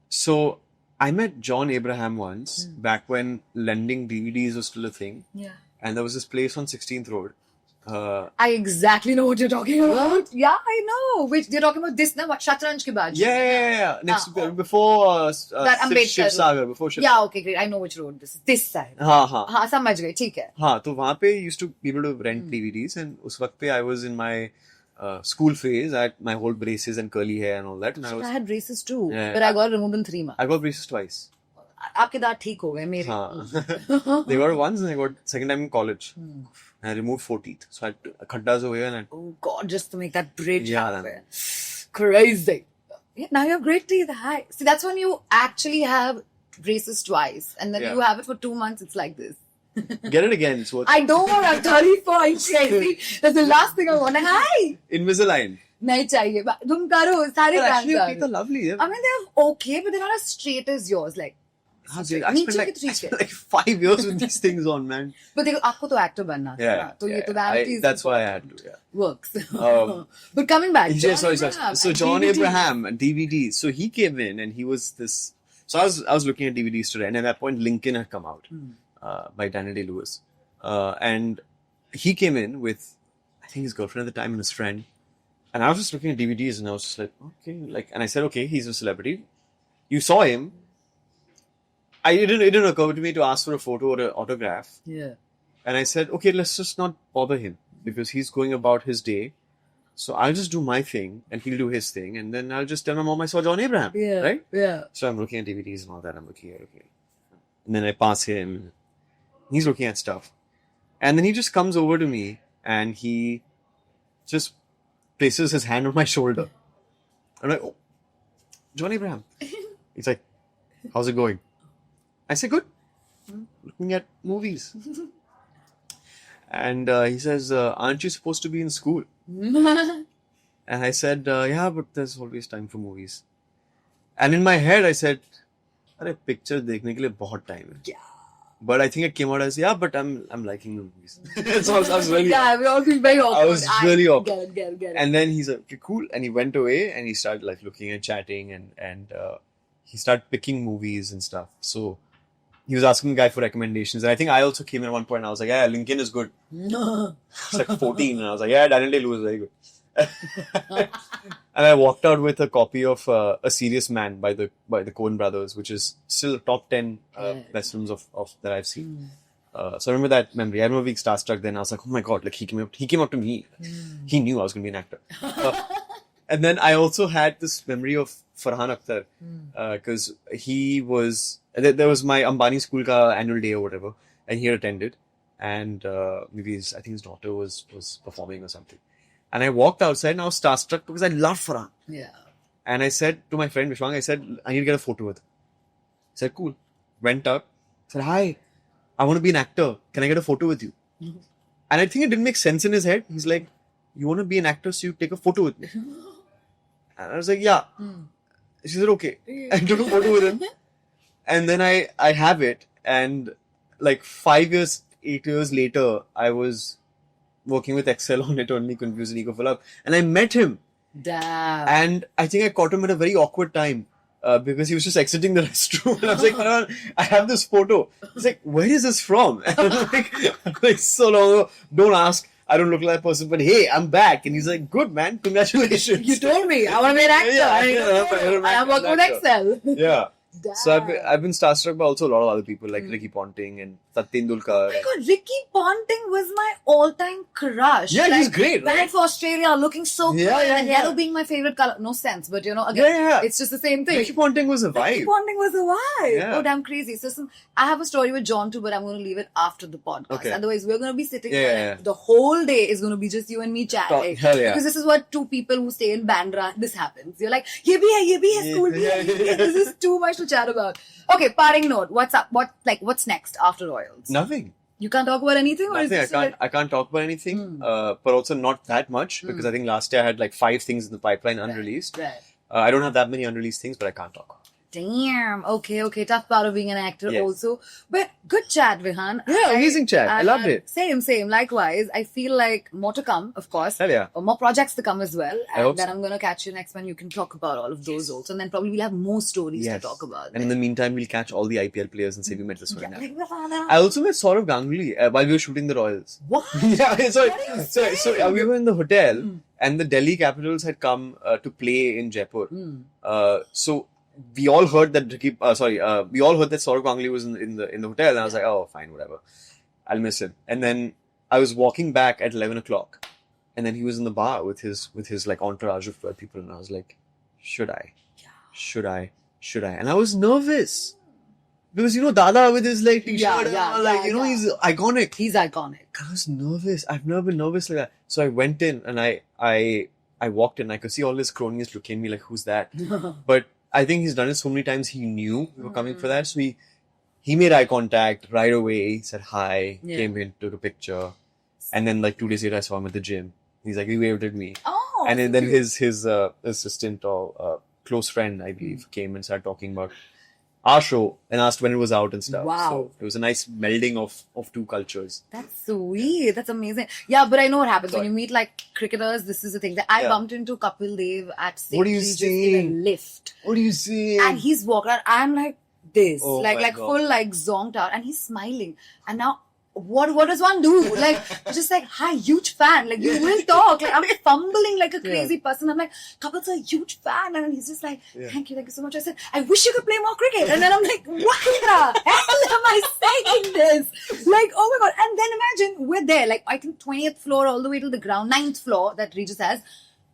So I met John Abraham once, back when lending DVDs was still a thing. Yeah. And there was this place on 16th Road. I exactly know what you're talking about. Yeah, I know. Which you're talking about this now? What, Shatranj ke baad? Yeah. Before that Ambedkar Shiv Sagar, before Shiv. Yeah, okay, great. I know which road this is. This side. हाँ, समझ गए, ठीक है. हाँ, तो वहाँ पे used to be able to rent DVDs, and उस वक्त पे I was in my school phase. I had my whole braces and curly hair and all that. And I had braces too, but I got removed in 3 months. I got braces twice. आपके दांत ठीक हो गए मेरे. हाँ. They got once and I got second time in college. And I removed 4 teeth. So I had khattas over here and oh God, just to make that bridge happen. man. Crazy. Yeah, now you have great teeth. Hi. See, that's when you actually have braces twice. And then you have it for 2 months, it's like this. Get it again. It's worth I don't want. I'm 34. See, that's the last thing I want. Hi. Invisalign. नहीं चाहिए. तुम करो सारे plans. Actually, your teeth are lovely. I mean, they're okay, but they're not as straight as yours. Like. I spent like 5 years with these things on, man. But आपको तो actor बनना था. So that's why I had to. Yeah. Works. But coming back. Sorry. So John Abraham, DVD. So he came in and he was this. So I was looking at DVDs today, and at that point Lincoln had come out by Daniel Day-Lewis, and he came in with, I think, his girlfriend at the time and his friend, and I was just looking at DVDs and I was just like, okay, and I said, okay, he's a celebrity. You saw him. It didn't occur to me to ask for a photo or an autograph. Yeah. And I said, okay, let's just not bother him because he's going about his day. So I'll just do my thing and he'll do his thing. And then I'll just tell my mom I saw John Abraham. Yeah. Right? Yeah. So I'm looking at DVDs and all that. I'm looking at, okay. And then I pass him. He's looking at stuff. And then he just comes over to me and he just places his hand on my shoulder. I'm like, oh, John Abraham. He's like, how's it going? I said, good. Looking at movies. And he says, aren't you supposed to be in school? And I said, yeah, but there's always time for movies. And in my head, I said, अरे picture देखने के लिए बहुत time है. Yeah. But I think it came out as, yeah, but I'm liking the movies. So I was really, Yeah, we all feel very awkward. I was really awkward. Get it. And then he's like, okay, cool. And he went away and he started like looking and chatting and he started picking movies and stuff. So he was asking the guy for recommendations. And I think I also came in at one point and I was like, yeah, Lincoln is good. It's like 14. And I was like, yeah, Daniel Day-Lewis is very good. And I walked out with a copy of A Serious Man by the Coen brothers, which is still top 10 best films of that I've seen. So I remember that memory. I remember being starstruck then. I was like, oh my God, like he came up to me. He knew I was going to be an actor. And then I also had this memory of Farhan Akhtar because he was, there was my Ambani school ka annual day or whatever, and he had attended. And maybe I think his daughter was performing or something. And I walked outside and I was starstruck because I love Farhan. Yeah. And I said to my friend Vishwang, I said, I need to get a photo with him. He said, cool. Went up, said, hi, I want to be an actor. Can I get a photo with you? And I think it didn't make sense in his head. He's like, you want to be an actor, so you take a photo with me. And I was like, yeah. She said, okay. I took a photo with him. And then I have it. And like 8 years later, I was working with Excel on it only, Confused and Ego Full Up. And I met him. Damn. And I think I caught him at a very awkward time because he was just exiting the restroom. And I was like, Farhan, I have this photo. He's like, where is this from? And I'm like, so long ago, don't ask. I don't look like that person, but hey, I'm back. And he's like, good man, congratulations. You told me, I want to be an actor. I'm working with Excel. Yeah. Damn. So I've been starstruck by also a lot of other people like Ricky Ponting and Satyen Dulkar. Oh my God, Ricky Ponting was my all-time crush. Yeah, he's great, right? Back for Australia, looking so good. And yellow being my favorite color. No sense, but you know, again, it's just the same thing. Ricky Ponting was a vibe. Ricky Ponting was a vibe. Yeah. Oh, damn crazy. So I have a story with John too, but I'm going to leave it after the podcast. Okay. Otherwise, we're going to be sitting Yeah. the whole day is going to be just you and me chatting. Hell yeah. Because this is what two people who stay in Bandra, this happens. You're like, ye bhi hai, school bhi hai. This is too much to chat about. Okay, parting note. What's up? What's next after Royals? Nothing. You can't talk about anything? Or Nothing. is this I can't talk about anything, but also not that much because I think last year I had like 5 things in the pipeline unreleased. Right. I don't have that many unreleased things, but I can't talk. Damn. Okay. Tough part of being an actor Yes. also. But good chat, Vihaan. Yeah, amazing chat. I loved it. Same. Likewise. I feel like more to come, of course. Hell yeah. More projects to come as well. I And hope then so. I'm going to catch you next when you can talk about all of those also. And then probably we'll have more stories to talk about. And in the meantime, we'll catch all the IPL players and say we met this one. Yeah, like Vihaan. I also met Saurav Ganguly while we were shooting the Royals. What? Yeah, so What are you saying? we were in the hotel and the Delhi Capitals had come to play in Jaipur. So we all heard that we all heard that Saurav Ganguly was in the hotel, and I was like, oh, fine, whatever, I'll miss him. And then I was walking back at 11 o'clock, and then he was in the bar with his like entourage of 12 people, and I was like, should I? And I was nervous. Because, Dada with his like t-shirt, he's iconic. He's iconic. I was nervous. I've never been nervous like that. So I went in and I walked in. I could see all his cronies looking at me like, who's that? But I think he's done it so many times. He knew we were coming for that. So he made eye contact right away. He said hi, came in, took a picture. And then like 2 days later, I saw him at the gym. He's like, he waved at me. Oh. And then his assistant or close friend, I believe, came and started talking about our show and asked when it was out and stuff. Wow. So it was a nice melding of two cultures. That's sweet. That's amazing. Yeah, but I know what happens when you meet like cricketers. This is the thing that I bumped into Kapil Dev at St. What are you Regis saying? in a lift. What do you see? And he's walking around. I'm like this, Oh my like God. full like zonked out, and he's smiling. And now, what does one do? Like just like, hi, huge fan. Like you will talk. Like I'm fumbling like a crazy person. I'm like, Kapil's a huge fan, and he's just like, thank you so much. I said, I wish you could play more cricket. And then I'm like, what the hell am I saying this? Like, oh my God. And then imagine we're there, like I think 20th floor all the way to the ground, 9th floor that Regis has.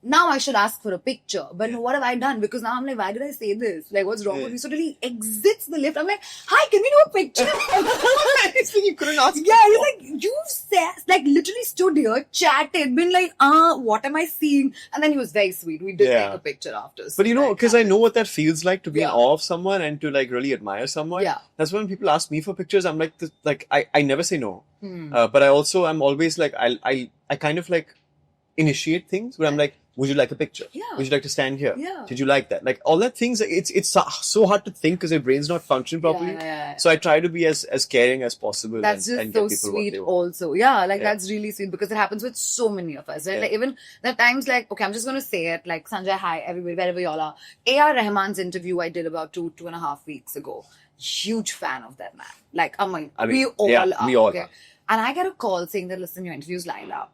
Now I should ask for a picture. But what have I done? Because now I'm like, why did I say this? Like, what's wrong with me? So till he exits the lift, I'm like, hi, can we do a picture? It's like you couldn't ask. Yeah, he's like, you've said, like literally stood here, chatted, been like, what am I seeing? And then he was very sweet. We did take a picture after. So But because I know what that feels like to be in awe of someone and to like really admire someone. Yeah. That's when people ask me for pictures. I'm like, I never say no. But I'm always like, I kind of like initiate things where I'm like, Would you like a picture? Yeah. Would you like to stand here? Yeah. Did you like that? Like all that things, it's so hard to think because your brain's not functioning properly. Yeah. So I try to be as caring as possible. That's just and so get people sweet what they want. also. Yeah, like that's really sweet because it happens with so many of us, right? Yeah. Like even there are times like, okay, I'm just going to say it, like Sanjay, hi, everybody, wherever y'all are. A.R. Rahman's interview I did about 2.5 weeks ago. Huge fan of that man. Like, we all are. We all okay? are. And I get a call saying that, listen, your interview's lined up.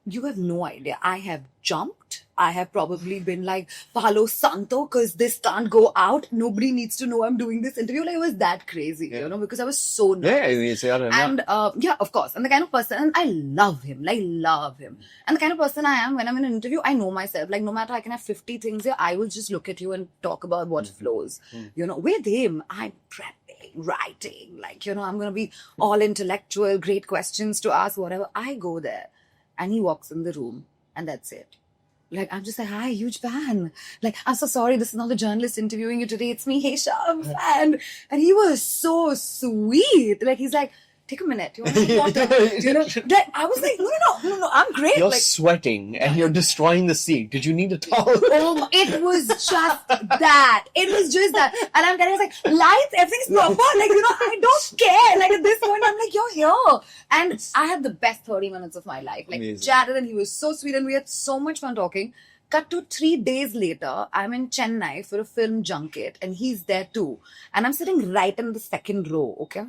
You have no idea. I have jumped. I have probably been like, Palo Santo, because this can't go out. Nobody needs to know I'm doing this interview. Like, it was that crazy, you know, because I was so nervous. And yeah, of course. And the kind of person, and I love him. Like, love him. And the kind of person I am, when I'm in an interview, I know myself. Like, no matter I can have 50 things here, I will just look at you and talk about what flows. You know, with him, I'm prepping, writing. Like, you know, I'm going to be all intellectual, great questions to ask, whatever. I go there. And he walks in the room, and that's it. Like, I'm just like, hi, huge fan. Like, I'm so sorry, this is not the journalist interviewing you today. It's me, Hesha, I'm a fan. And he was so sweet. Like, he's like, take a minute. You want some water? You know? Like, I was like, no, I'm great. You're like, sweating and you're destroying the seat. Did you need a towel? Oh, it was just that. It was just that. And I'm kind of like, lights, everything's proper. Like, you know, I don't care. Like, at this point, I'm like, you're here. And I had the best 30 minutes of my life. Like, Amazing. chatted, and he was so sweet, and we had so much fun talking. Cut to 3 days later, I'm in Chennai for a film junket, and he's there too. And I'm sitting right in the second row, okay?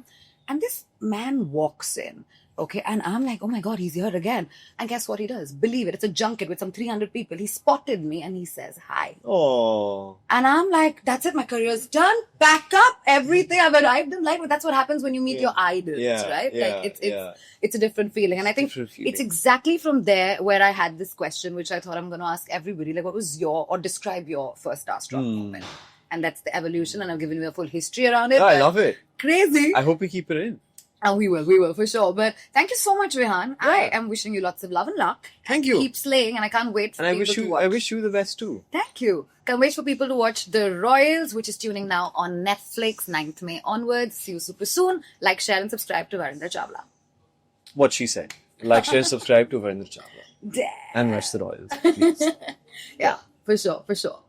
And this man walks in, okay? And I'm like, oh my God, he's here again. And guess what he does? Believe it, it's a junket with some 300 people. He spotted me and he says, hi. Oh. And I'm like, that's it, my career's done. Back up, everything. I've arrived in life. But that's what happens when you meet your idols, right? Like, it's a different feeling. And I think it's exactly from there where I had this question, which I thought I'm going to ask everybody. Like, what was describe your first Starstruck moment? And that's the evolution. And I've given you a full history around it. Yeah, I love it. Crazy. I hope we keep it in. And we will for sure. But thank you so much, Vihaan. Yeah. I am wishing you lots of love and luck. Thank you. Keep slaying, and I can't wait for people to watch. I wish you the best too. Thank you. Can't wait for people to watch The Royals, which is tuning now on Netflix, 9th May onwards. See you super soon. Like, share, and subscribe to Varinder Chawla. What she said. Like, share, subscribe to Varinder Chawla. Damn. And watch The Royals, please. Yeah, for sure.